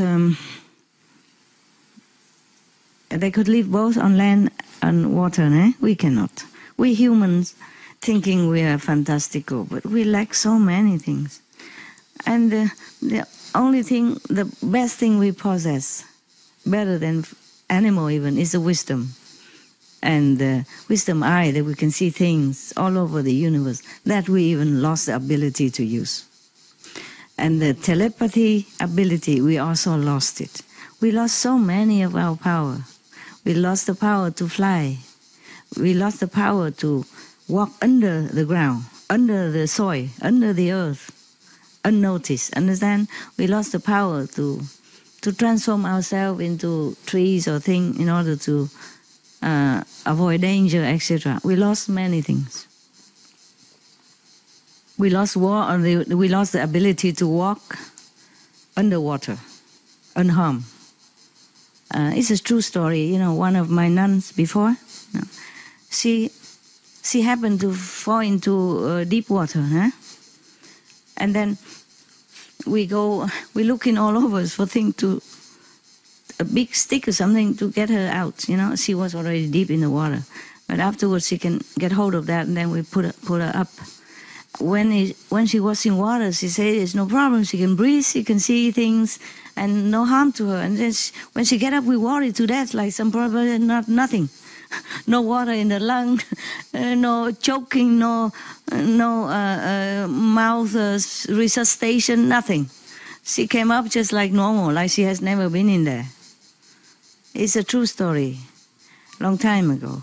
they could live both on land and water, eh? We cannot. We humans thinking we are fantastical, but we lack so many things. And the only thing, the best thing we possess, better than animal even, is the wisdom. And the wisdom eye, that we can see things all over the universe, that we even lost the ability to use. And the telepathy ability, we also lost it. We lost so many of our power. We lost the power to fly. We lost the power to walk under the ground, under the soil, under the earth, unnoticed. Understand? We lost the power to transform ourselves into trees or things in order to avoid danger, etc. We lost many things. We lost the ability to walk underwater, unharmed. It's a true story. One of my nuns before, she happened to fall into deep water, huh? And then we looking all over for a big stick or something to get her out. She was already deep in the water, but afterwards she can get hold of that, and then we pull her up. When she was in water, she said there's no problem. She can breathe, she can see things, and no harm to her. And then when she get up, we worry to death, like some problem, nothing. No water in the lung, no choking, no mouth resuscitation, nothing. She came up just like normal, like she has never been in there. It's a true story. Long time ago,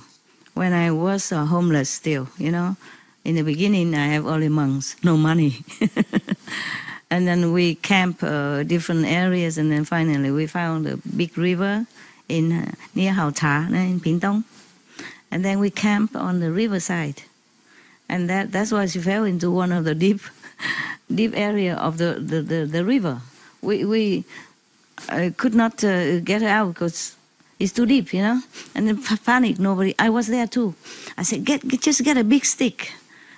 when I was homeless still, In the beginning, I have only monks, no money. And then we camp different areas, and then finally we found a big river near Hào Thả, in Pingtung. And then we camp on the riverside. And that's why she fell into one of the deep area of the river. We could not get her out because it's too deep, And then panic, nobody. I was there too. I said, just get a big stick.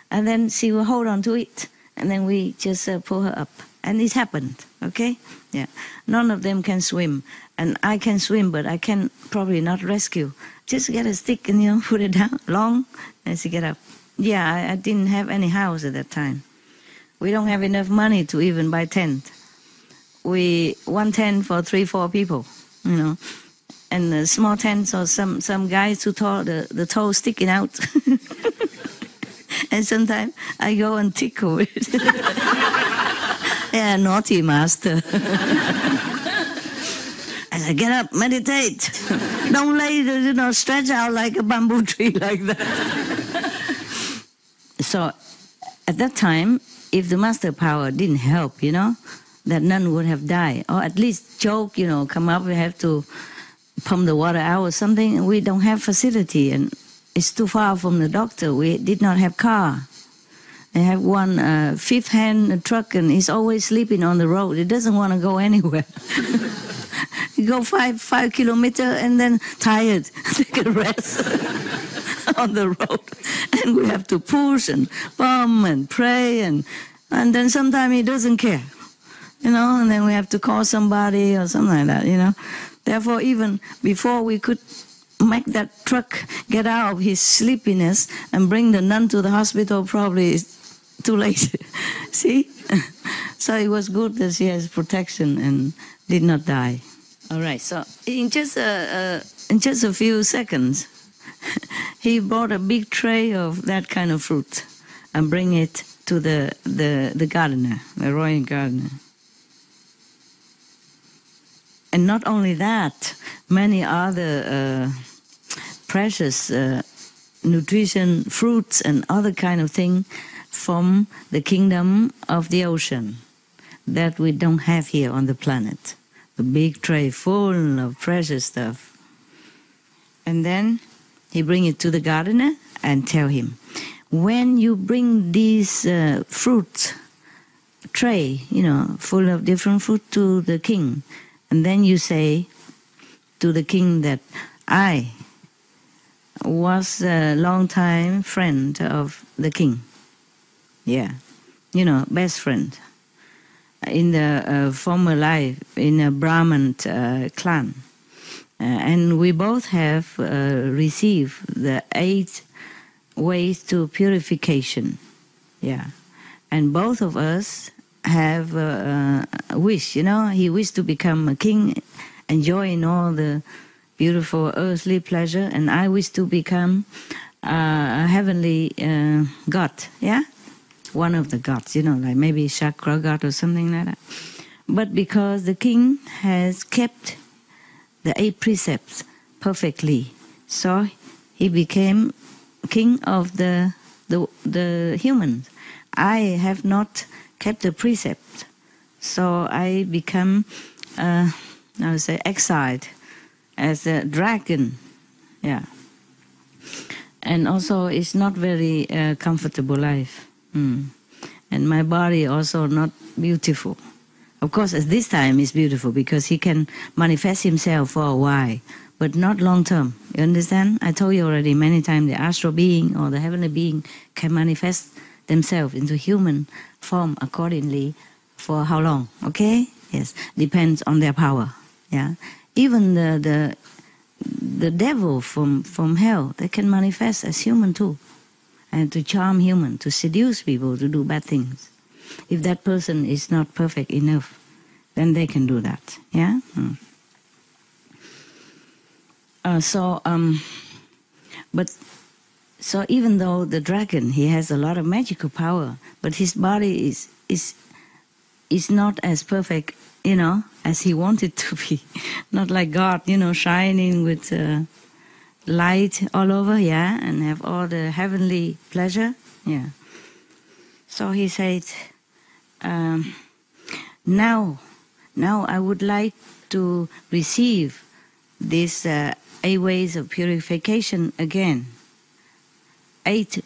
And then she will hold on to it. And then we just pull her up. And it happened, okay? Yeah. None of them can swim. And I can swim, but I can probably not rescue. Just get a stick and, put it down long, and she get up. Yeah, I didn't have any house at that time. We don't have enough money to even buy tent. One tent for 3-4 people, And a small tent, so some guys who tore the toe sticking out. And sometimes I go and tickle it. Yeah, naughty master. get up, meditate. Don't lay, stretch out like a bamboo tree like that. So at that time, if the master power didn't help, that nun would have died. Or at least choke, come up, we have to pump the water out or something. We don't have facility and it's too far from the doctor. We did not have car. I have one fifth-hand truck and he's always sleeping on the road. He doesn't want to go anywhere. He go 5 kilometers and then tired, take a rest on the road. And we have to push and bum and pray and then sometimes he doesn't care, and then we have to call somebody or something like that, Therefore, even before we could make that truck get out of his sleepiness and bring the nun to the hospital, probably it's too late. See? So it was good that she has protection and did not die. All right, so in just a few seconds, he brought a big tray of that kind of fruit and bring it to the gardener, the royal gardener. And not only that, many other precious nutrition, fruits and other kind of thing from the kingdom of the ocean that we don't have here on the planet. A big tray full of precious stuff. And then he bring it to the gardener and tell him, when you bring these fruit tray, full of different fruit to the king, and then you say to the king that I was a long-time friend of the king. Yeah, best friend. In the former life, in a Brahmin clan. And we both have received the 8 ways to purification. Yeah. And both of us have a wish, he wished to become a king, enjoying all the beautiful earthly pleasure, and I wish to become a heavenly god, yeah? One of the gods, like maybe chakra god or something like that. But because the king has kept the 8 precepts perfectly, so he became king of the humans. I have not kept the precept, so I become, exiled as a dragon, yeah. And also, it's not very comfortable life. And my body also not beautiful. Of course, at this time it's beautiful because he can manifest himself for a while, but not long term. You understand? I told you already many times, the astral being or the heavenly being can manifest themselves into human form accordingly for how long? Okay? Yes, depends on their power. Yeah, even the devil from hell, they can manifest as human too. And to charm human, to seduce people to do bad things. If that person is not perfect enough, then they can do that. Yeah. So even though the dragon, he has a lot of magical power, but his body is not as perfect, as he wanted to be. Not like God, shining with light all over, yeah, and have all the heavenly pleasure, yeah. So he said, now I would like to receive these 8 ways of purification again. 8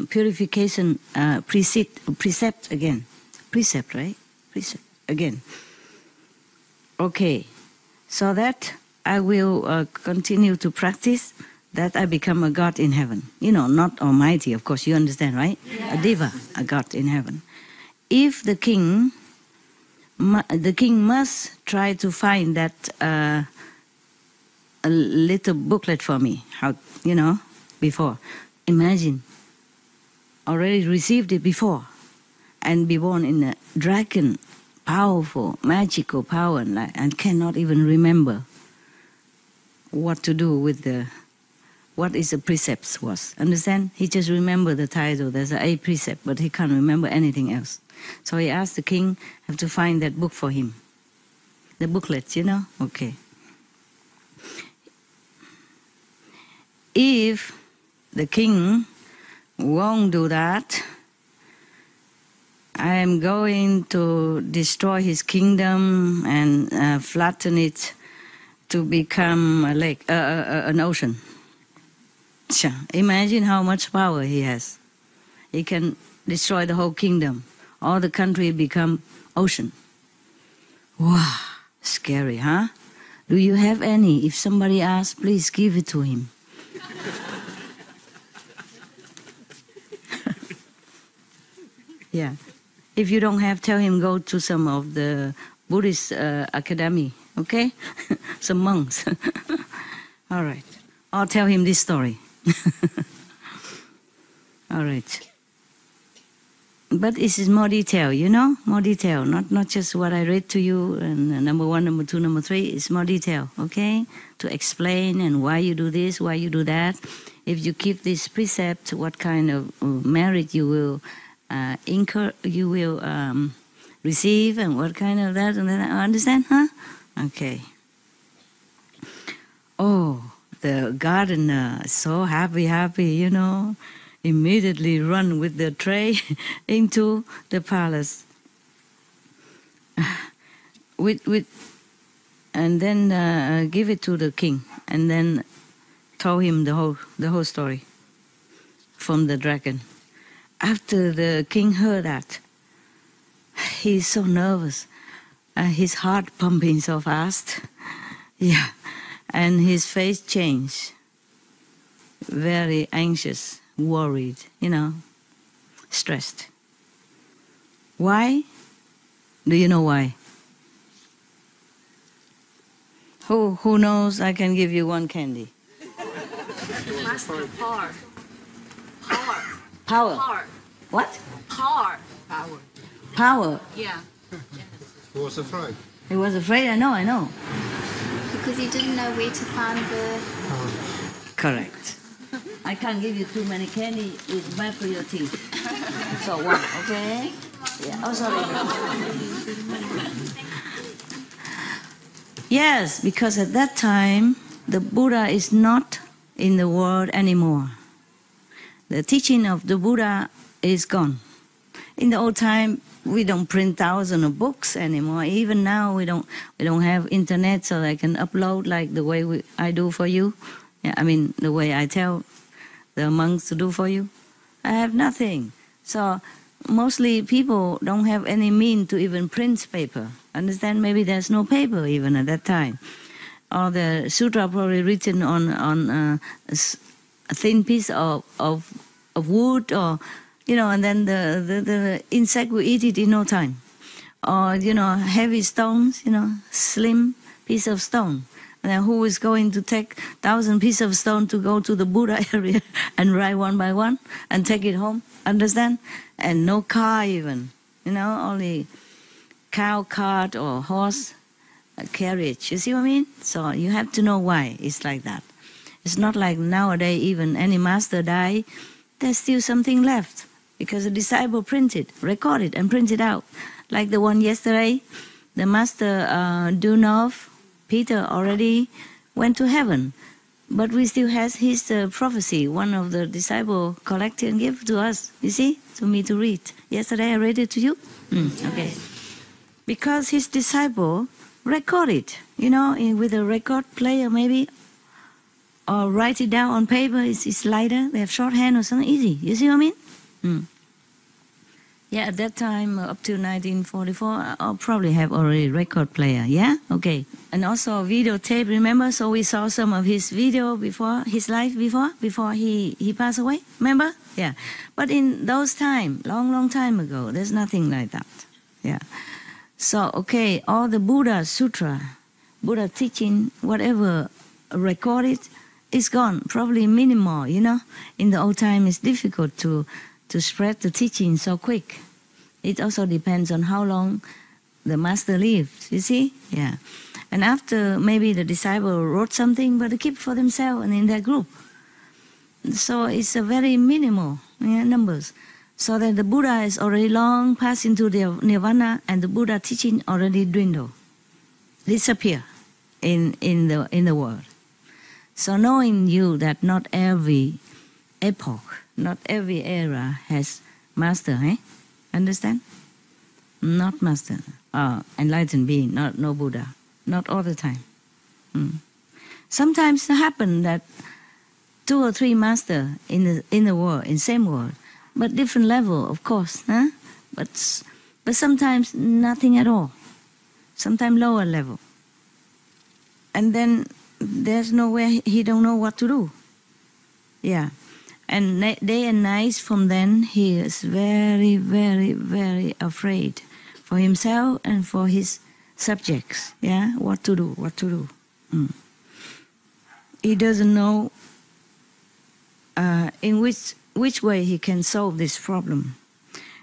purification precept again. Precept, right? Precept again. Okay, so that I will continue to practice, that I become a god in heaven. Not almighty, of course, you understand, right? Yes. A diva, a god in heaven. If the king must try to find that a little booklet for me, how, before. Imagine, already received it before, and be born in a dragon, powerful, magical power, and cannot even remember what to do with what is the precepts was. Understand? He just remember the title, there's a precept, but he can't remember anything else. So he asked the king have to find that book for him. The booklet, Okay. If the king won't do that, I am going to destroy his kingdom and flatten it to become a lake, an ocean. Imagine how much power he has. He can destroy the whole kingdom. All the country become ocean. Wow, scary, huh? Do you have any? If somebody asks, please give it to him. Yeah. If you don't have, tell him go to some of the Buddhist academy, okay? Some monks. All right. I'll tell him this story. All right. But this is more detail, you know? More detail, not just what I read to you, and number 1, number 2, number 3, it's more detail, okay? To explain and why you do this, why you do that. If you keep this precept, what kind of merit you will receive, and what kind of that and that. Understand, huh? Okay. Oh, the gardener is so happy, you know. Immediately run with the tray into the palace. And then give it to the king, and then told him the whole story from the dragon. After the king heard that, he's so nervous, his heart pumping so fast, yeah, and his face changed, very anxious, worried, you know, stressed. Why? Do you know why? Who knows? I can give you one candy. Master power. Power. Power. Power. What? Power. Power. Yeah. He was afraid. He was afraid, I know. Because he didn't know where to find the... Correct. I can't give you too many candy, it's bad for your teeth. So 1, okay? Yeah. Oh, sorry. Yes, because at that time, the Buddha is not in the world anymore. The teaching of the Buddha is gone. In the old time, we don't print thousands of books anymore. Even now, we don't have internet, so I can upload like the way I do for you. Yeah, I mean, the way I tell the monks to do for you. I have nothing. So mostly people don't have any means to even print paper. Understand? Maybe there's no paper even at that time. Or the sutra probably written on a thin piece of wood, or, you know, and then the insect will eat it in no time. Or, you know, heavy stones, you know, slim piece of stone. And then who is going to take 1,000 pieces of stone to go to the Buddha area and write one by one and take it home? Understand? And no car even, you know, only cow cart or horse carriage. You see what I mean? So you have to know why it's like that. It's not like nowadays even any master die, there's still something left because the disciple printed, recorded and printed out. Like the one yesterday, the master Dunov, Peter already went to heaven, but we still has his prophecy. One of the disciples collected and gave to us, you see, to me to read. Yesterday I read it to you. Okay. Because his disciple recorded, you know, with a record player maybe, or write it down on paper. It's lighter. They have shorthand or something easy. You see what I mean? Yeah, at that time, up to 1944, I'll probably have already record player, yeah? Okay. And also videotape, remember? So we saw some of his video before, his life before he passed away, remember? Yeah. But in those time, long time ago, there's nothing like that, yeah. So, okay, all the Buddha Sutra, Buddha teaching, whatever recorded, is gone, probably minimal, you know? In the old time, it's difficult to spread the teaching so quick. It also depends on how long the master lived, you see? Yeah. And after, maybe the disciple wrote something, but they keep for themselves and in their group. So it's a very minimal numbers. So that the Buddha is already long passed into the nirvana, and the Buddha teaching already dwindle, disappear. in the world. So knowing you that not every epoch, not every era has master, Understand? Not master, enlightened being, no Buddha, not all the time. Sometimes it happens that 2 or 3 master in the world, in same world, but different level, of course, but sometimes nothing at all, sometimes lower level. And then there's nowhere, he don't know what to do. Yeah. And day and night from then, he is very, very, very afraid for himself and for his subjects. Yeah, what to do. He doesn't know in which way he can solve this problem.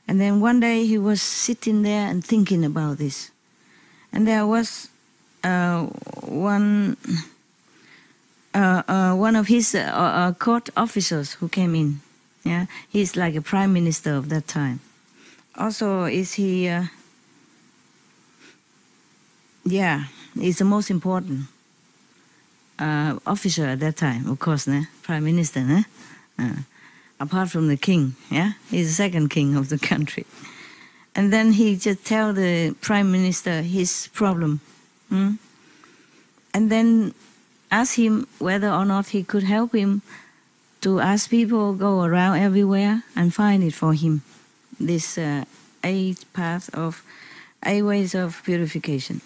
And then one day he was sitting there and thinking about this. And there was one of his court officers who came in. Yeah, he's like a prime minister of that time. Also, is he? He's the most important officer at that time, of course, prime minister. Apart from the king, yeah, he's the second king of the country. And then he just tell the prime minister his problem, and then ask him whether or not he could help him to ask people go around everywhere and find it for him, this 8 ways of purification.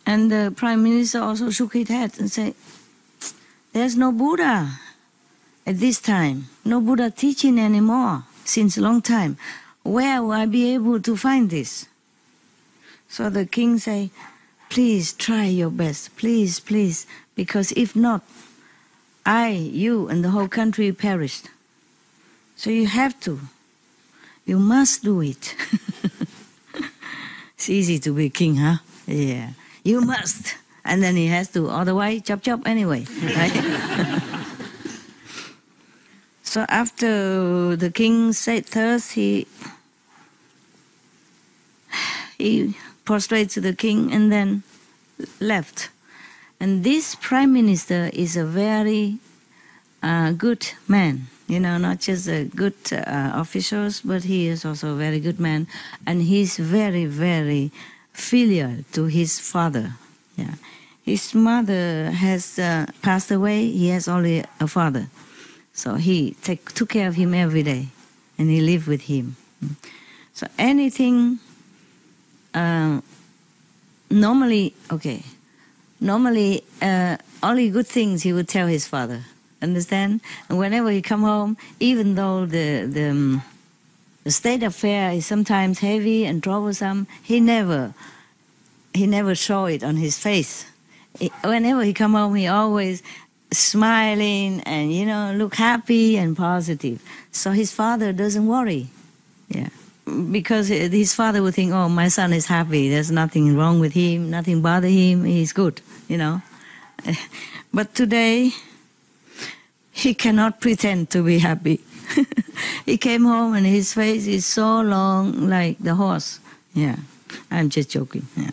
And the prime minister also shook his head and said, there's no Buddha at this time, no Buddha teaching anymore since a long time. Where will I be able to find this? So the king say, please try your best, please, please, because if not, you and the whole country perished. So you have to, you must do it. It's easy to be king, huh? Yeah, you must. And then he has to, otherwise, chop anyway, right? So after the king said thus, he prostrated to the king and then left. And this prime minister is a very good man, not just a good officials, but he is also a very good man. And he's very, very filial to his father. Yeah. His mother has passed away. He has only a father. So he took care of him every day, and he lived with him. So anything, normally, only good things he would tell his father, understand? And whenever he come home, even though the state affair is sometimes heavy and troublesome, he never show it on his face. Whenever he come home, he always smiling and, look happy and positive. So his father doesn't worry. Yeah. Because his father would think, oh, my son is happy. There's nothing wrong with him. Nothing bother him. He's good, But today, he cannot pretend to be happy. He came home and his face is so long like the horse. Yeah. I'm just joking. Yeah.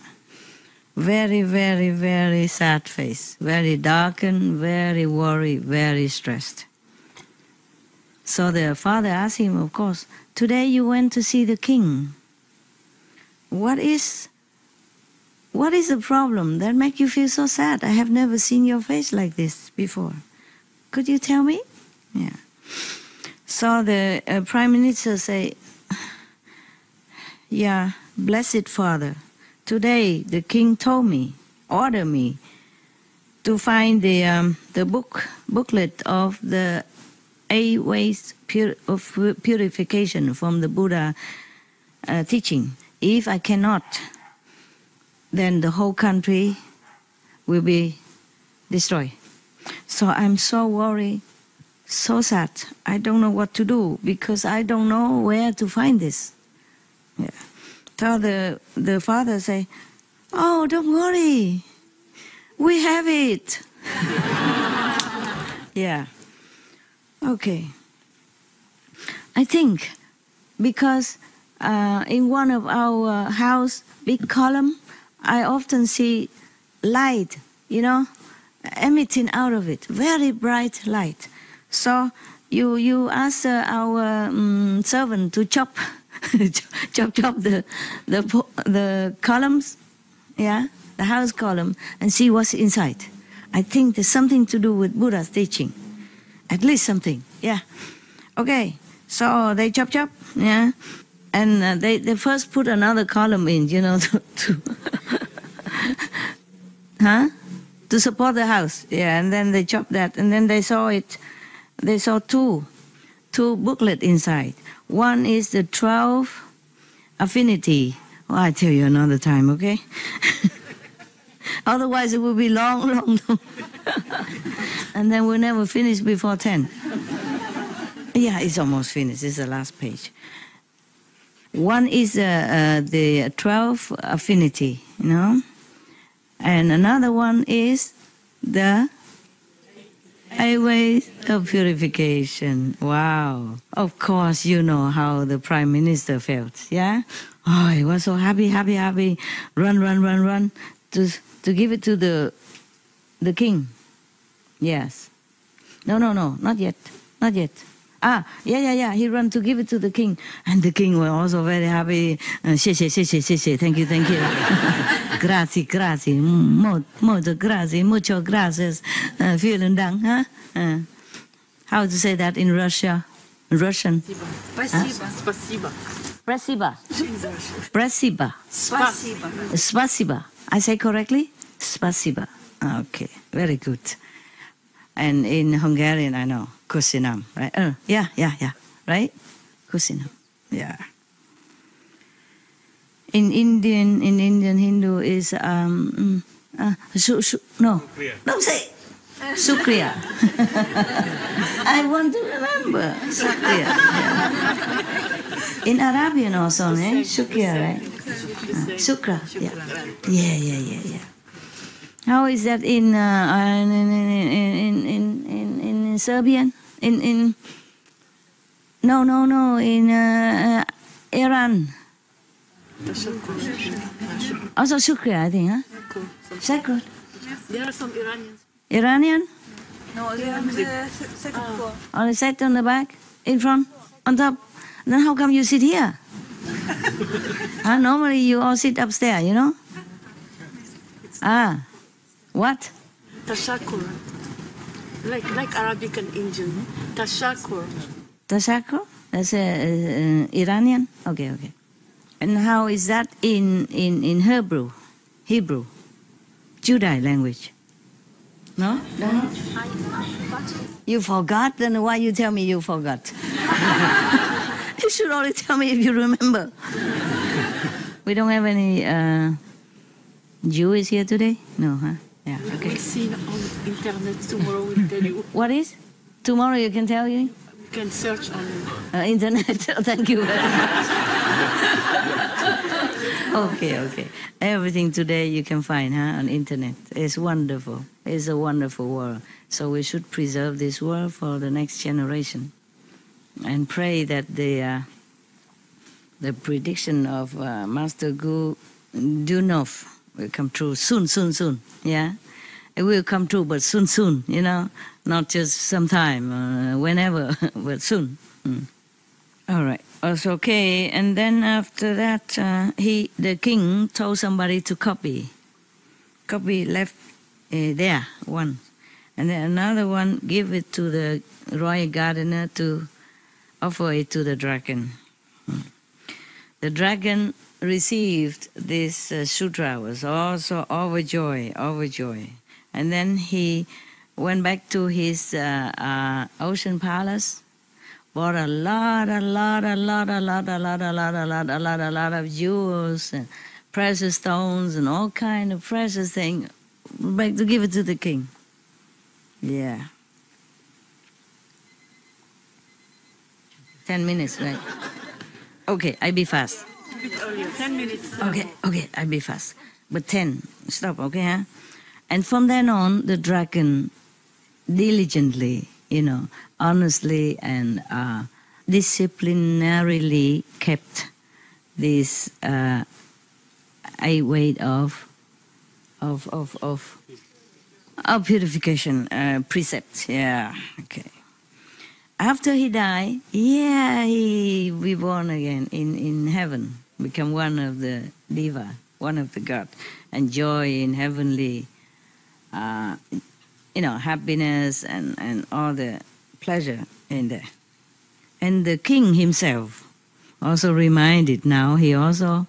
Very, very, very sad face. Very darkened, very worried, very stressed. So the father asked him, of course, today you went to see the king. What is the problem that makes you feel so sad? I have never seen your face like this before. Could you tell me? Yeah. So the prime minister say, yeah, blessed father, today the king ordered me to find the booklet of the 8 ways of purification from the Buddha teaching. If I cannot, then the whole country will be destroyed. So I'm so worried, so sad. I don't know what to do because I don't know where to find this. Yeah. So the father say, oh, don't worry, we have it. Yeah. Okay. I think because in one of our house, big column, I often see light, emitting out of it, very bright light. So you ask our servant to chop the columns, the house column, and see what's inside. I think there's something to do with Buddha's teaching, at least something. Yeah. Okay. So they chop, yeah, and they first put another column in, to support the house, yeah, and then they chopped that, and then they saw two booklets inside. One is the 12 affinity. Well, I'll tell you another time, okay? Otherwise it will be long. And then we'll never finish before 10. Yeah, it's almost finished. It's the last page. One is the 12 affinity, and another one is the 8 ways of purification. Wow. Of course, you know how the Prime Minister felt, yeah? Oh, he was so happy. Run to give it to the king. Yes. No, not yet. Yeah. He ran to give it to the king. And the king was also very happy. 谢谢, thank you. Grazie. Molto grazie, mucho gracias. Vielen Dank, huh? How to say that in Russian? Spasiba. I say correctly? Spasiba. Okay, very good. And in Hungarian, I know, Kusinam, right? Yeah, right? Kusinam, yeah. In Indian Hindu is, no, don't say, Shukriya. I want to remember, Shukriya. Yeah. In Arabian also, Shukriya, right? Shukra, yeah. How is that in Serbian? In Iran. Also shukriya, I think, huh? Sacred. There are some Iranians. Iranian? No, they are the second floor. On the side, on the back, in front, on top. Then how come you sit here? Normally you all sit upstairs, What? Tashakur. Like Arabic and Indian. Tashakur. Tashakur? That's Iranian? Okay. And how is that in Hebrew? Judaic language? No? You forgot? Then why you tell me you forgot? You should only tell me if you remember. We don't have any Jews here today? No, huh? Yeah, okay. We'll see on internet tomorrow. We'll tell you. What is? Tomorrow you can tell you? You can search on internet. Thank you very much. Okay. Everything today you can find on internet. It's wonderful. It's a wonderful world. So we should preserve this world for the next generation, and pray that the prediction of Master Guru Dunov will come true soon. Yeah, it will come true, but soon. Not just sometime, whenever, but soon. All right. Also, okay. And then after that, the king told somebody to copy. Copy left there one, and then another one give it to the royal gardener to offer it to the dragon. The dragon received this sutra, was also overjoyed, and then he went back to his ocean palace, bought a lot of jewels and precious stones and all kind of precious things, back to give it to the king. Yeah. 10 minutes, right? Okay, I be fast. a bit earlier. 10 minutes. Okay, I be fast. But 10, stop, okay, huh? And from then on, the dragon diligently, honestly and disciplinarily kept this 8 ways of purification precepts. Yeah, okay. After he died, he reborn again in heaven, become one of the deva, one of the god, enjoy in heavenly, happiness and all the pleasure in there. And the king himself also reminded now, he also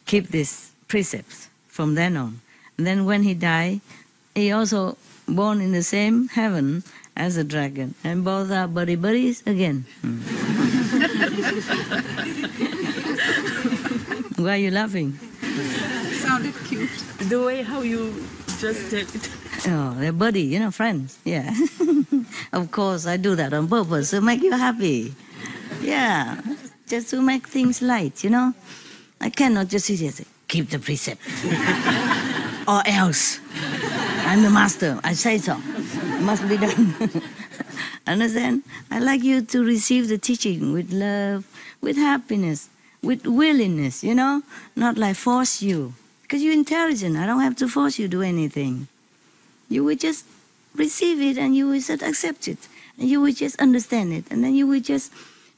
keep these precepts from then on. And then when he died, he also born in the same heaven as a dragon, and both are buddies again. Why are you laughing? Sounded cute. The way how you just did it. Oh, they're buddy, friends. Yeah. Of course, I do that on purpose to make you happy. Yeah, just to make things light, I cannot just sit here and say, keep the precept. Or else, I'm the master, I say so. It must be done. Understand? I like you to receive the teaching with love, with happiness, with willingness, not like force you. Because you're intelligent, I don't have to force you to do anything. You will just receive it and you will just accept it. And you will just understand it. And then you will just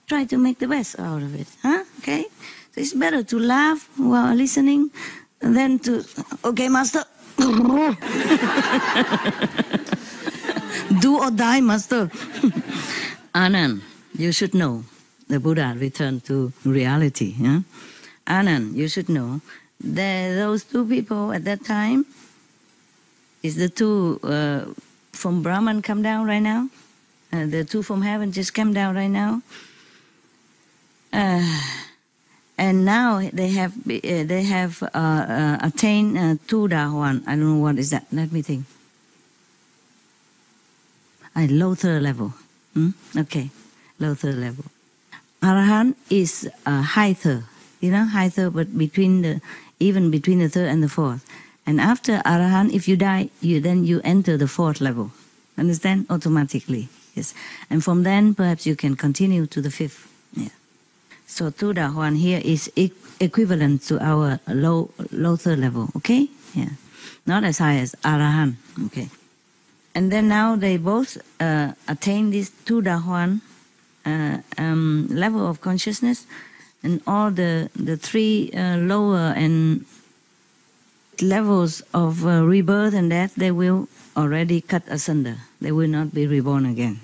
try to make the best out of it. Huh? Okay? So it's better to laugh while listening than to, okay, master. Do or die, master. Anand, you should know. The Buddha returned to reality. Huh? Anand, you should know. Those two people at that time, is the two from Brahman come down right now? The two from heaven just came down right now. And now they have attained Tudahuan. I don't know what is that. Let me think. Low third level. Okay, low third level. Arahant is high third. High third, but even between the third and the fourth. And after Arahant, if you die, you enter the fourth level. Understand? Automatically. Yes. And from then, perhaps you can continue to the fifth. Yeah. So Tudahuan here is equivalent to our low third level. Okay? Yeah. Not as high as Arahant. Okay. And then now they both attain this Tudahuan level of consciousness, and all the three lower and levels of rebirth and death, they will already cut asunder. They will not be reborn again.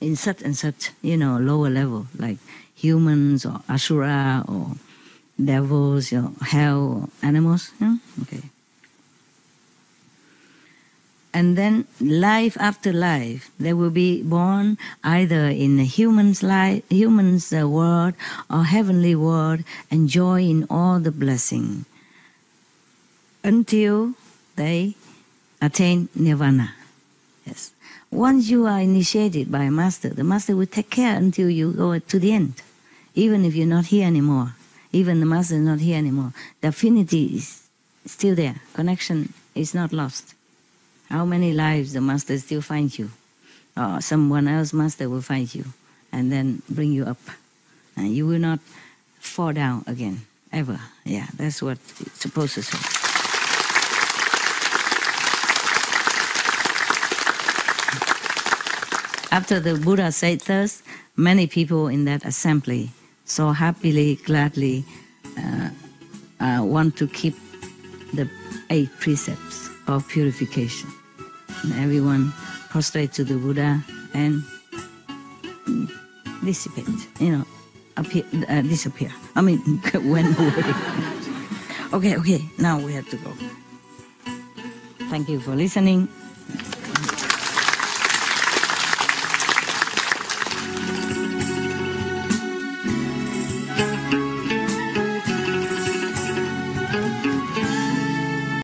In such and such, lower level, like humans or asura or devils or hell or animals. Okay. And then life after life, they will be born either in a human's world or heavenly world, enjoying all the blessing until they attain nirvana. Yes. Once you are initiated by a master, the master will take care until you go to the end. Even if you're not here anymore, even the master is not here anymore, the affinity is still there. Connection is not lost. How many lives the master still finds you, or someone else master will find you, and then bring you up, and you will not fall down again ever. Yeah, that's what it's supposed to say. After the Buddha said thus, many people in that assembly so happily, gladly want to keep the 8 precepts of purification. And everyone prostrate to the Buddha and dissipate, disappear. Went away. Okay, now we have to go. Thank you for listening.